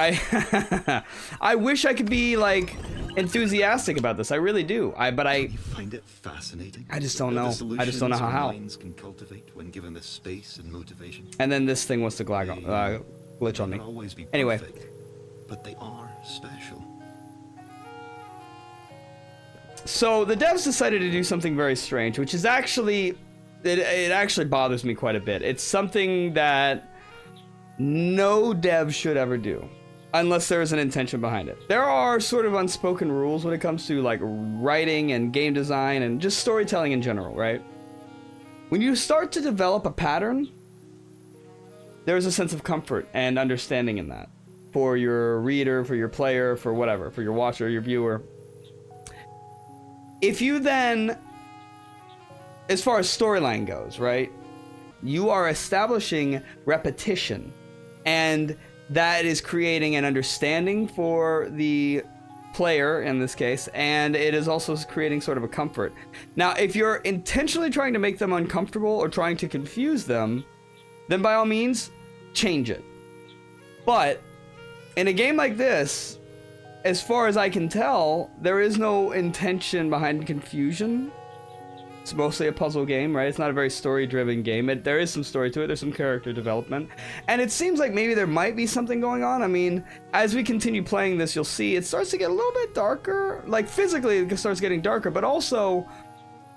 I wish I could be, like, enthusiastic about this. I really do. But You find it fascinating. I just don't know. The I just don't know solutions our how. minds can cultivate when given the space and motivation. And then this thing wants to glitch on me. They won't always be Anyway. perfect, but they are special. So the devs decided to do something very strange, which is actually, it actually bothers me quite a bit. It's something that no dev should ever do, unless there is an intention behind it. There are sort of unspoken rules when it comes to like writing and game design and just storytelling in general, right? When you start to develop a pattern, there's a sense of comfort and understanding in that for your reader, for your player, for whatever, for your watcher, your viewer. If you then, as far as storyline goes, right, you are establishing repetition, and that is creating an understanding for the player in this case, and it is also creating sort of a comfort. Now, if you're intentionally trying to make them uncomfortable or trying to confuse them, then by all means, change it. But in a game like this, as far as I can tell, there is no intention behind confusion. It's mostly a puzzle game, right? It's not a very story-driven game. There is some story to it. There's some character development. And it seems like maybe there might be something going on. I mean, as we continue playing this, you'll see it starts to get a little bit darker. Like, physically, it starts getting darker, but also,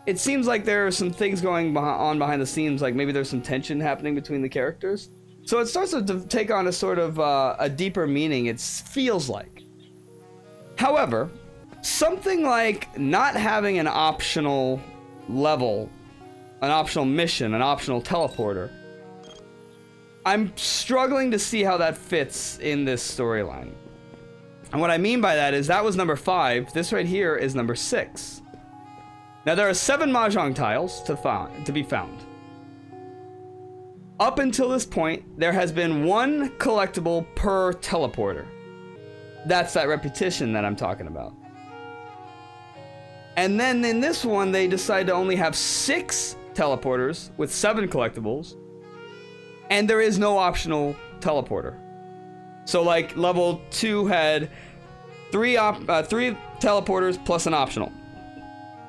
it seems like there are some things going on behind the scenes. Like, maybe there's some tension happening between the characters. So it starts to take on a sort of a deeper meaning, it feels like. However, something like not having an optional level, an optional mission, an optional teleporter, I'm struggling to see how that fits in this storyline. And what I mean by that is that was number 5. This right here is number 6. Now there are 7 mahjong tiles to be found. Up until this point, there has been 1 collectible per teleporter. That's that repetition that I'm talking about. And then in this one, they decide to only have 6 teleporters with 7 collectibles. And there is no optional teleporter. So like level 2 had 3 teleporters plus an optional.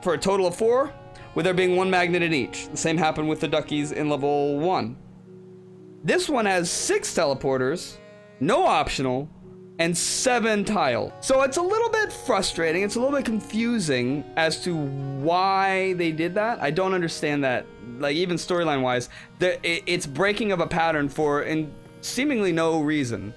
For a total of 4, with there being 1 magnet in each. The same happened with the duckies in level 1. This one has 6 teleporters, no optional, and 7 tile. So it's a little bit frustrating. It's a little bit confusing as to why they did that. I don't understand that. Like, even storyline wise, it's breaking of a pattern for seemingly no reason.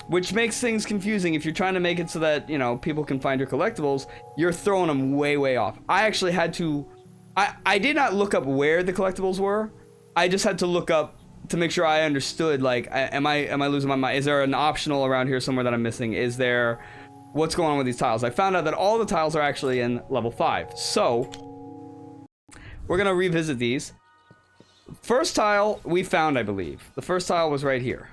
Which makes things confusing. If you're trying to make it so that, you know, people can find your collectibles, you're throwing them way, way off. I actually had to, I did not look up where the collectibles were. I just had to look up to make sure I understood, like, am I losing my mind? Is there an optional around here somewhere that I'm missing? Is there, what's going on with these tiles? I found out that all the tiles are actually in level 5. So, we're gonna revisit these. First tile we found, I believe. The first tile was right here.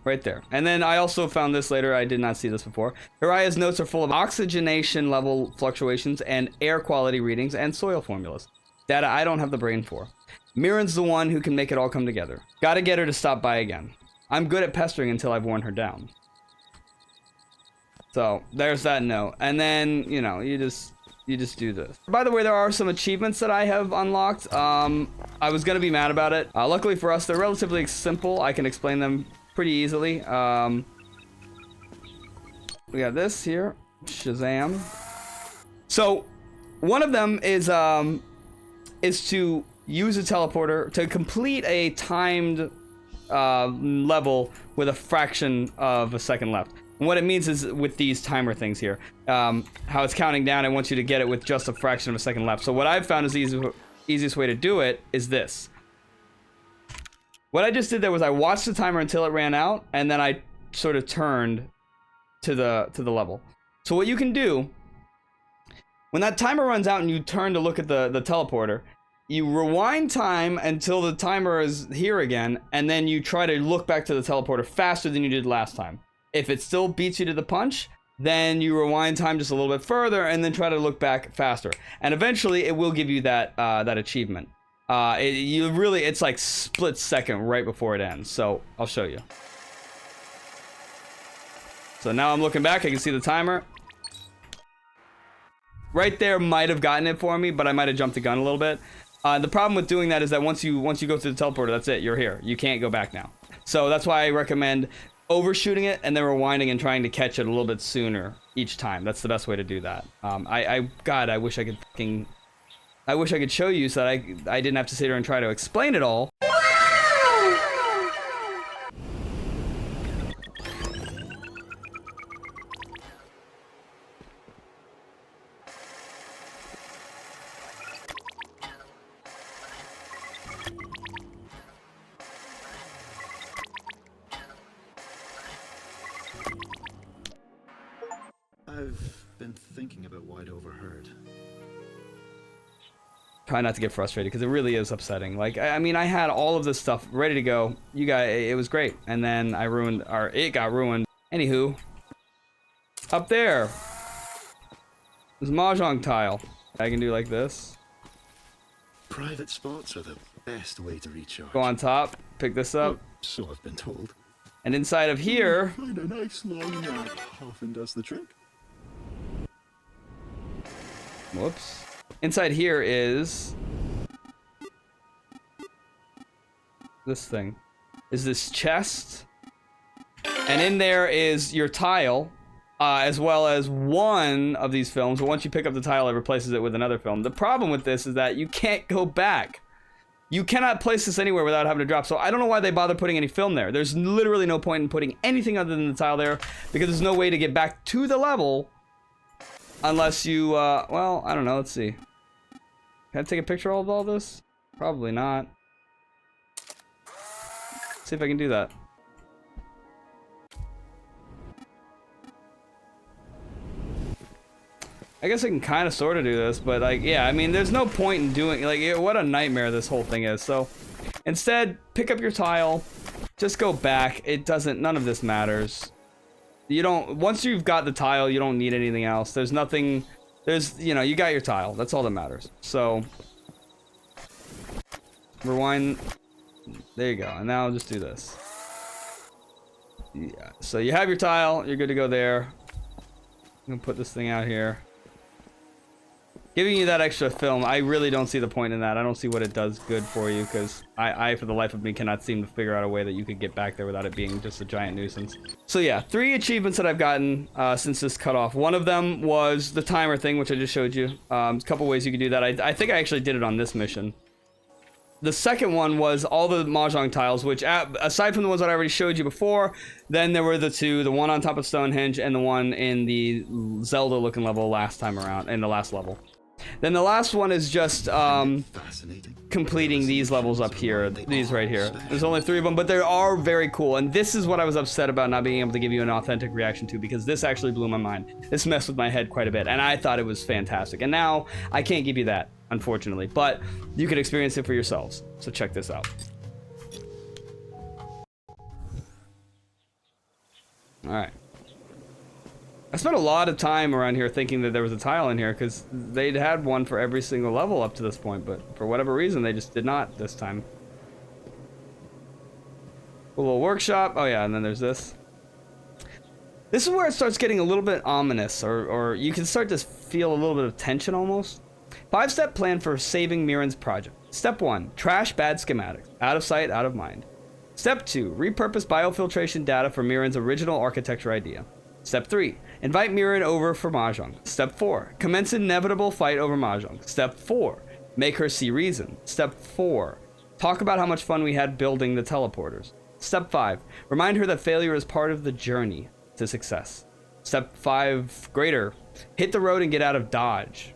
Right there. And then I also found this later. I did not see this before. Hiraya's notes are full of oxygenation level fluctuations and air quality readings and soil formulas. Data I don't have the brain for. Mirren's the one who can make it all come together. Gotta get her to stop by again. I'm good at pestering until I've worn her down. So, there's that note. And then, you know, you just do this. By the way, there are some achievements that I have unlocked. I was gonna be mad about it. Luckily for us, they're relatively simple. I can explain them pretty easily. We got this here. Shazam. So, one of them is to use a teleporter to complete a timed level with a fraction of a second left. And what it means is with these timer things here, how it's counting down, it wants you to get it with just a fraction of a second left. So what I've found is the easiest way to do it is this. What I just did there was I watched the timer until it ran out, and then I sort of turned to the level. So what you can do, when that timer runs out and you turn to look at the teleporter, you rewind time until the timer is here again, and then you try to look back to the teleporter faster than you did last time. If it still beats you to the punch, then you rewind time just a little bit further, and then try to look back faster. And eventually, it will give you that that achievement. It's like split second right before it ends. So I'll show you. So now I'm looking back. I can see the timer. Right there might have gotten it for me, but I might have jumped the gun a little bit. The problem with doing that is that once you go through the teleporter, that's it. You're here. You can't go back now. So that's why I recommend overshooting it and then rewinding and trying to catch it a little bit sooner each time. That's the best way to do that. God, I wish I could show you so that I didn't have to sit here and try to explain it all. I've been thinking about what I'd overheard. Try not to get frustrated because it really is upsetting. Like, I mean, I had all of this stuff ready to go. You guys, it was great, and then it got ruined. Anywho, up there, there's a mahjong tile. I can do like this. Private spots are the best way to recharge. Go on top, pick this up, So I've been told. and inside of here, Find a nice long nap. Often does the trick. whoops. Inside here is this thing. Is this chest? And in there is your tile, as well as one of these films. But once you pick up the tile, it replaces it with another film. The problem with this is that you can't go back. You cannot place this anywhere without having to drop. So I don't know why they bother putting any film there. There's literally no point in putting anything other than the tile there, because there's no way to get back to the level unless you, well, I don't know. Let's see. Can I take a picture of all this? Probably not. See if I can do that. I guess I can kind of sort of do this, but like, yeah, I mean, there's no point in doing, like, what a nightmare this whole thing is. So instead, pick up your tile, just go back. It doesn't, none of this matters. You don't, once you've got the tile, you don't need anything else. There's nothing, you know, you got your tile. That's all that matters. So rewind. There you go. And now I'll just do this. Yeah. So you have your tile. You're good to go there. I'm gonna put this thing out here. Giving you that extra film, I really don't see the point in that. I don't see what it does good for you, because I, for the life of me, cannot seem to figure out a way that you could get back there without it being just a giant nuisance. So yeah, 3 achievements that I've gotten since this cutoff. One of them was the timer thing, which I just showed you. A couple ways you could do that. I think I actually did it on this mission. The second one was all the mahjong tiles, which, aside from the ones that I already showed you before, then there were the two, the one on top of Stonehenge and the one in the Zelda-looking level last time around, in the last level. Then the last one is just completing these levels up here, these right here. There's only 3 of them, but they are very cool. And this is what I was upset about not being able to give you an authentic reaction to, because this actually blew my mind. This messed with my head quite a bit, and I thought it was fantastic. And now I can't give you that, unfortunately, but you can experience it for yourselves. So check this out. All right. I spent a lot of time around here thinking that there was a tile in here, because they'd had one for every single level up to this point, but for whatever reason, they just did not this time. A little workshop. Oh yeah, and then there's this. This is where it starts getting a little bit ominous, or you can start to feel a little bit of tension almost. 5-step plan for saving Mirren's project. Step 1, trash bad schematics. Out of sight, out of mind. Step 2, repurpose biofiltration data for Mirren's original architecture idea. Step 3, invite Mirren over for mahjong. Step 4, commence inevitable fight over mahjong. Step 4, make her see reason. Step 4, talk about how much fun we had building the teleporters. Step 5, remind her that failure is part of the journey to success. Step 5, greater, hit the road and get out of Dodge.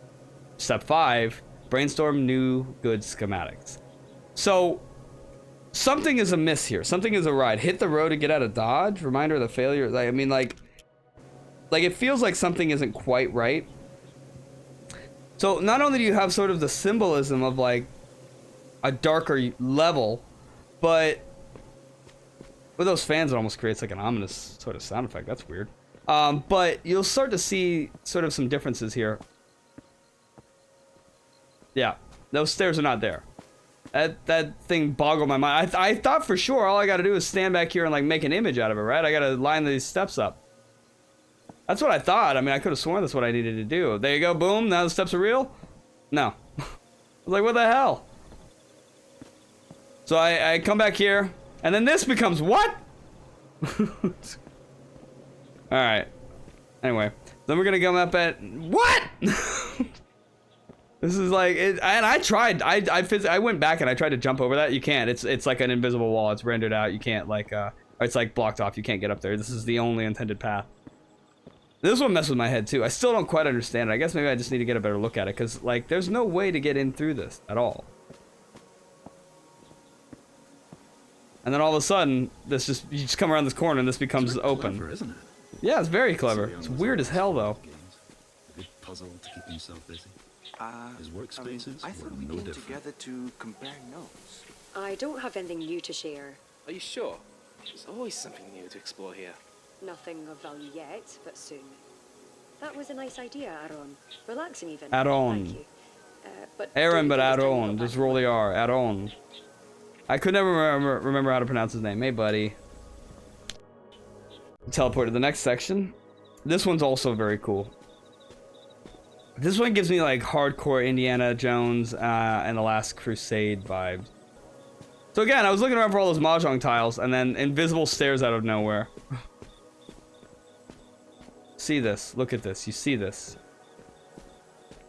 Step 5, brainstorm new good schematics. So something is amiss here. Something is awry. Hit the road and get out of Dodge. Remind her of the failure. I mean, like it feels like something isn't quite right. So not only do you have sort of the symbolism of like a darker level, but with those fans, it almost creates like an ominous sort of sound effect. That's weird. But you'll start to see sort of some differences here. Yeah, those stairs are not there. That thing boggled my mind. I thought for sure all I gotta do is stand back here and like make an image out of it, right? I gotta line these steps up. That's what I thought. I mean, I could have sworn that's what I needed to do. There you go, boom, now the steps are real? No. I was like, what the hell? So I come back here, and then this becomes what? Alright. Anyway, then we're gonna come up at, what? This is like, and I tried, I went back and I tried to jump over that. You can't, it's like an invisible wall, it's rendered out, you can't like, it's like blocked off, you can't get up there. This is the only intended path. This one messed with my head too. I still don't quite understand it. I guess maybe I just need to get a better look at it, because like, there's no way to get in through this at all. And then all of a sudden, this just, you just come around this corner and this becomes open. Clever, isn't it? Yeah, it's very clever. It's weird as hell though. Good puzzle to keep himself busy. His I mean, workspaces I thought were we no came different. together to compare notes. I don't have anything new to share. Are you sure? There's always something new to explore here. Nothing of value yet, but soon. That was a nice idea, Aaron. Relaxing even. Aaron. Thank you. But Aaron, don't but think it's time Aaron. to Just go roll back. the R. Aaron. I could never remember how to pronounce his name. Hey, buddy. Teleport to the next section. This one's also very cool. This one gives me like hardcore Indiana Jones and the Last Crusade vibes. So again, I was looking around for all those mahjong tiles, and then invisible stairs out of nowhere. See this. Look at this. You see this.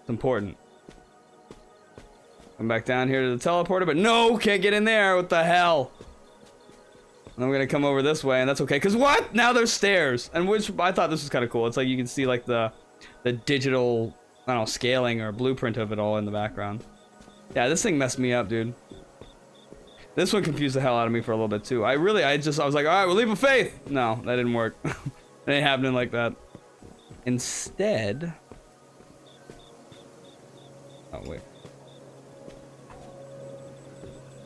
It's important. Come back down here to the teleporter, but no, can't get in there. What the hell? And then we're gonna come over this way, and that's okay. Cause what? Now there's stairs, and which I thought this was kind of cool. It's like you can see like the digital, I don't know, scaling or blueprint of it all in the background. Yeah, this thing messed me up, dude. This one confused the hell out of me for a little bit too. I was like, all right, we'll leap of faith. No, that didn't work. It ain't happening like that. Instead, oh wait.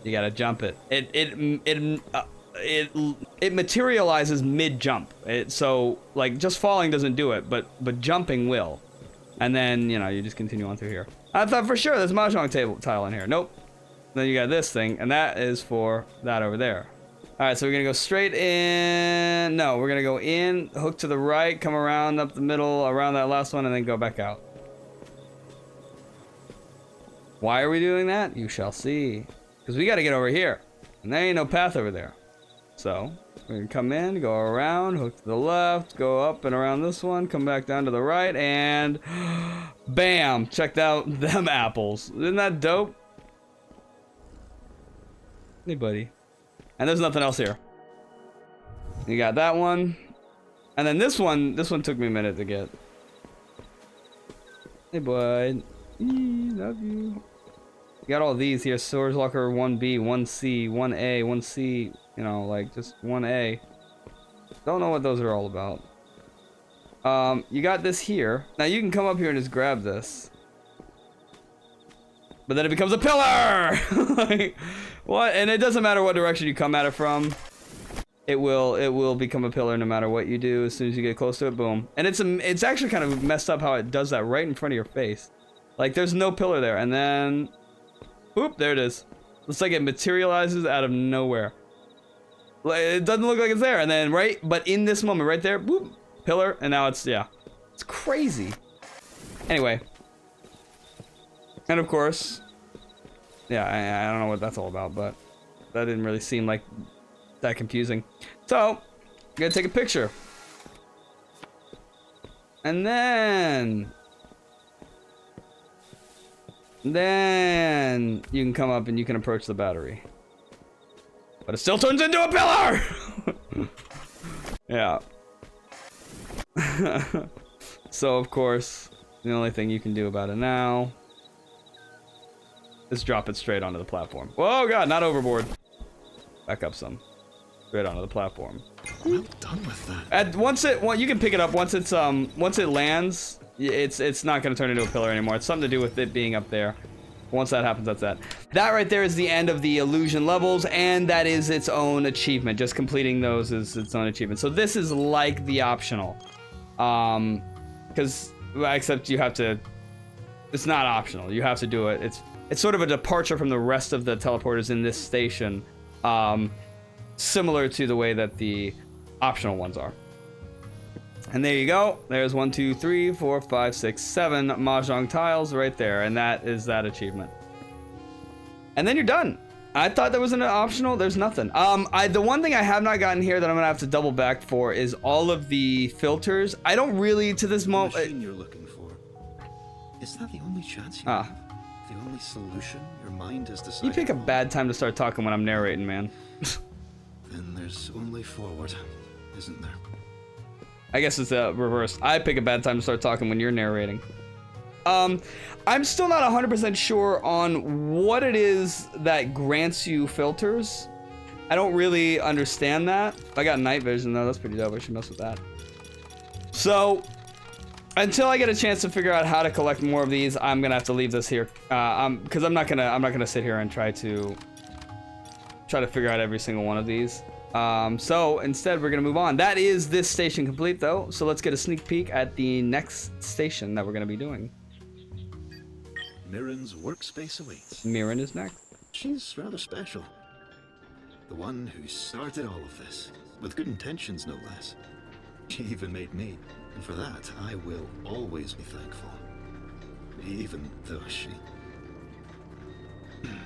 You gotta jump it. It materializes mid-jump. So like just falling doesn't do it, but jumping will. And then you know you just continue on through here. I thought for sure there's a mahjong tile in here. Nope. Then you got this thing, and that is for that over there. All right, so we're gonna go straight in. No, we're gonna go in, hook to the right, come around up the middle, around that last one, and then go back out. Why are we doing that? You shall see. Because we got to get over here. And there ain't no path over there. So, we're going to come in, go around, hook to the left, go up and around this one, come back down to the right, and bam! Checked out them apples. Isn't that dope? Hey, buddy. And there's nothing else here. You got that one. And then this one took me a minute to get. Hey, bud. Love you. You got all these here, Source Locker 1B, 1C, 1A, 1C, you know, like just 1A. Don't know what those are all about. You got this here. Now you can come up here and just grab this. But then it becomes a pillar! Like, what? And it doesn't matter what direction you come at it from. It will become a pillar no matter what you do. As soon as you get close to it, boom. And it's actually kind of messed up how it does that right in front of your face. Like there's no pillar there, and then oop, there it is. Looks like it materializes out of nowhere. Like, it doesn't look like it's there, and then but in this moment right there, boop, pillar, and now it's, yeah. It's crazy. Anyway. And of course, yeah, I don't know what that's all about, but that didn't really seem like that confusing. So, I'm gonna take a picture. And then you can come up and you can approach the battery. But it still turns into a pillar! Yeah. So, of course, the only thing you can do about it now is drop it straight onto the platform. Whoa, God, not overboard. Back up some. Straight onto the platform. Well done with that. You can pick it up once it lands. It's not going to turn into a pillar anymore. It's something to do with it being up there. Once that happens, that's that. That right there is the end of the illusion levels, and that is its own achievement. Just completing those is its own achievement. So this is like the optional. Because except you have to, it's not optional, you have to do it. It's sort of a departure from the rest of the teleporters in this station, similar to the way that the optional ones are. And there you go. There's 1, 2, 3, 4, 5, 6, 7 mahjong tiles right there, and that is that achievement. And then you're done. I thought there was an optional. There's nothing. The one thing I have not gotten here that I'm gonna have to double back for is all of the filters. I don't really, to this The moment. machine you're looking for. Is that the only chance you have? The only solution your mind has decided? You pick a on? bad time to start talking when I'm narrating, man. Then there's only forward, isn't there? I guess it's reversed. I pick a bad time to start talking when you're narrating. I'm still not 100% sure on what it is that grants you filters. I don't really understand that. I got night vision though. That's pretty dope. I should mess with that. So until I get a chance to figure out how to collect more of these, I'm gonna have to leave this here. Because I'm not gonna sit here and try to figure out every single one of these. So instead we're gonna move on. That is this station complete though. So let's get a sneak peek at the next station that we're gonna be doing. Mirren's workspace awaits. Mirren is next. She's rather special. The one who started all of this, with good intentions no less. She even made me, and for that I will always be thankful. Even though she...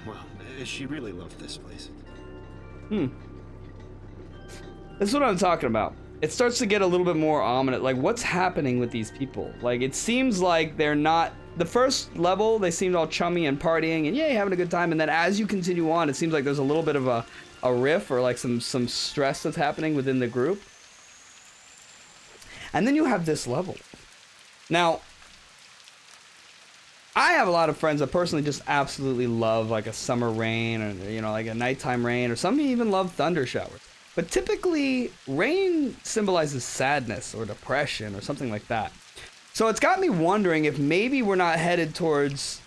well, she really loved this place. This is what I'm talking about. It starts to get a little bit more ominous. Like, what's happening with these people? Like, it seems like they're not... The first level, they seemed all chummy and partying and yay, having a good time. And then as you continue on, it seems like there's a little bit of a riff or like some stress that's happening within the group. And then you have this level. Now, I have a lot of friends that personally just absolutely love like a summer rain or, you know, like a nighttime rain, or some even love thunder showers. But typically, rain symbolizes sadness or depression or something like that. So it's got me wondering if maybe we're not headed towards,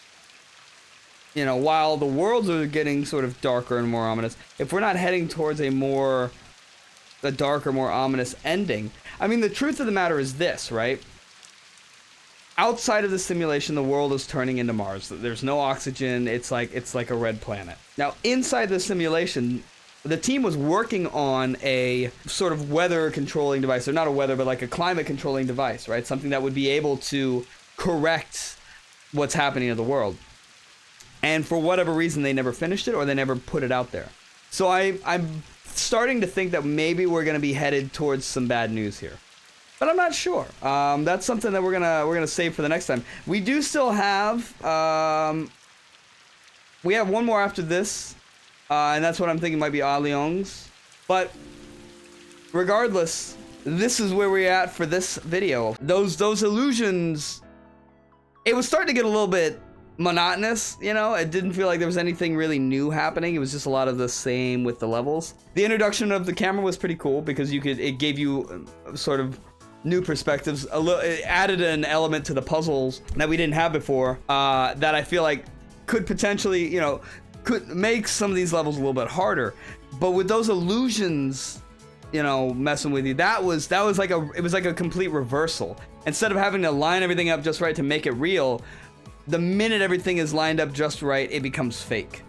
you know, while the worlds are getting sort of darker and more ominous, if we're not heading towards a darker, more ominous ending. I mean, the truth of the matter is this, right? Outside of the simulation, the world is turning into Mars. There's no oxygen. It's like a red planet. Now, inside the simulation, the team was working on a sort of weather controlling device, or not a weather, but like a climate controlling device, right? Something that would be able to correct what's happening in the world. And for whatever reason, they never finished it, or they never put it out there. So I'm starting to think that maybe we're going to be headed towards some bad news here, but I'm not sure. That's something that we're gonna save for the next time. We do still have we have one more after this. And that's what I'm thinking might be Alliong's. But regardless, this is where we're at for this video. Those illusions, it was starting to get a little bit monotonous, you know? It didn't feel like there was anything really new happening. It was just a lot of the same with the levels. The introduction of the camera was pretty cool because it gave you sort of new perspectives. It added an element to the puzzles that we didn't have before, that I feel like could potentially, you know, could make some of these levels a little bit harder. But with those illusions, you know, messing with you, it was like a complete reversal. Instead of having to line everything up just right to make it real, the minute everything is lined up just right, it becomes fake.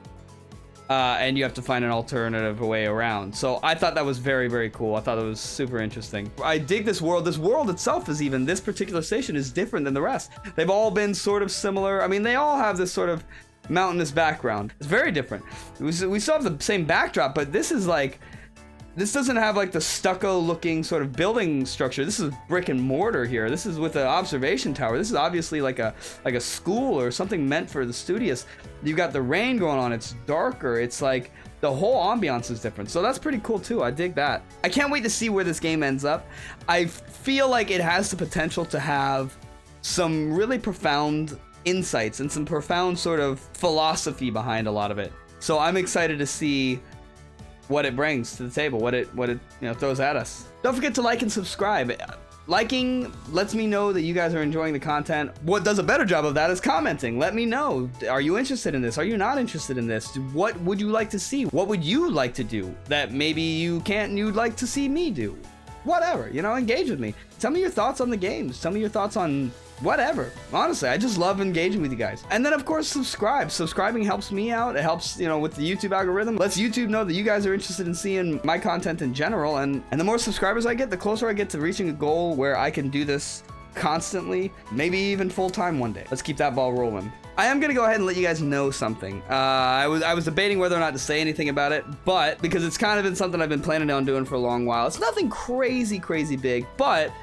And you have to find an alternative way around. So I thought that was very, very cool. I thought it was super interesting. I dig this world. This world itself is even, this particular station is different than the rest. They've all been sort of similar. I mean, they all have this sort of mountainous background. It's very different. We still have the same backdrop, but this doesn't have like the stucco looking sort of building structure. This is brick and mortar here. This is with an observation tower. This is obviously like a school or something meant for the studious. You've got the rain going on. It's darker. It's like the whole ambiance is different. So that's pretty cool too. I dig that. I can't wait to see where this game ends up. I feel like it has the potential to have some really profound insights and some profound sort of philosophy behind a lot of it. So I'm excited to see what it brings to the table, what it throws at us. Don't forget to like and subscribe. Liking lets me know that you guys are enjoying the content. What does a better job of that is commenting. Let me know. Are you interested in this? Are you not interested in this? What would you like to see? What would you like to do that maybe you can't and you'd like to see me do? whatever, you know, engage with me. Tell me your thoughts on the games. Tell me your thoughts on whatever. Honestly, I just love engaging with you guys. And then of course, subscribe. Subscribing helps me out. It helps, you know, with the YouTube algorithm. Lets YouTube know that you guys are interested in seeing my content in general. And the more subscribers I get, the closer I get to reaching a goal where I can do this constantly, maybe even full-time one day. Let's keep that ball rolling. I am gonna go ahead and let you guys know something. I was debating whether or not to say anything about it, but because it's kind of been something I've been planning on doing for a long while. It's nothing crazy big, but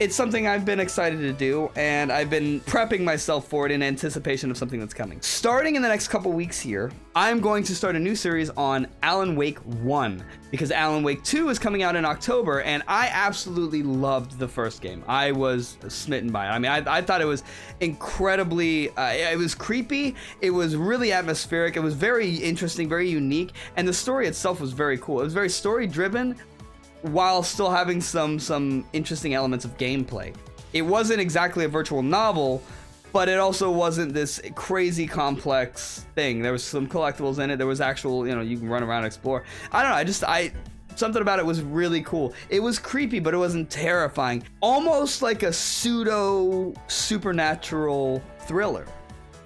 it's something I've been excited to do, and I've been prepping myself for it in anticipation of something that's coming. Starting in the next couple weeks here, I'm going to start a new series on Alan Wake 1, because Alan Wake 2 is coming out in October, and I absolutely loved the first game. I was smitten by it. I mean, I thought it was incredibly, it was creepy, it was really atmospheric, it was very interesting, very unique, and the story itself was very cool. It was very story-driven, while still having some interesting elements of gameplay. It wasn't exactly a virtual novel, but it also wasn't this crazy complex thing. There was some collectibles in it. There was actual, you know, you can run around and explore. I don't know, something about it was really cool. It was creepy, but it wasn't terrifying. Almost like a pseudo supernatural thriller.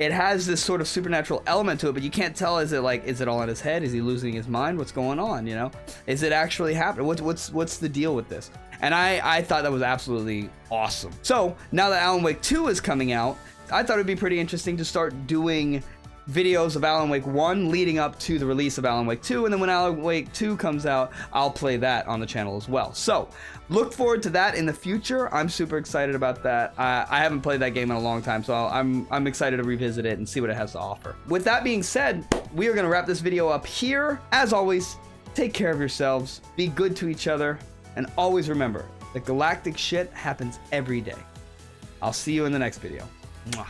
It has this sort of supernatural element to it, but you can't tell, is it all in his head? Is he losing his mind? What's going on, you know? Is it actually happening? What's the deal with this? And I thought that was absolutely awesome. So now that Alan Wake 2 is coming out, I thought it'd be pretty interesting to start doing videos of Alan Wake 1 leading up to the release of Alan Wake 2, and then when Alan Wake 2 comes out, I'll play that on the channel as well. So look forward to that in the future. I'm super excited about that. I haven't played that game in a long time, so I'm excited to revisit it and see what it has to offer. With that being said, we are going to wrap this video up here. As always, take care of yourselves, be good to each other, and always remember that galactic shit happens every day. I'll see you in the next video. Mwah.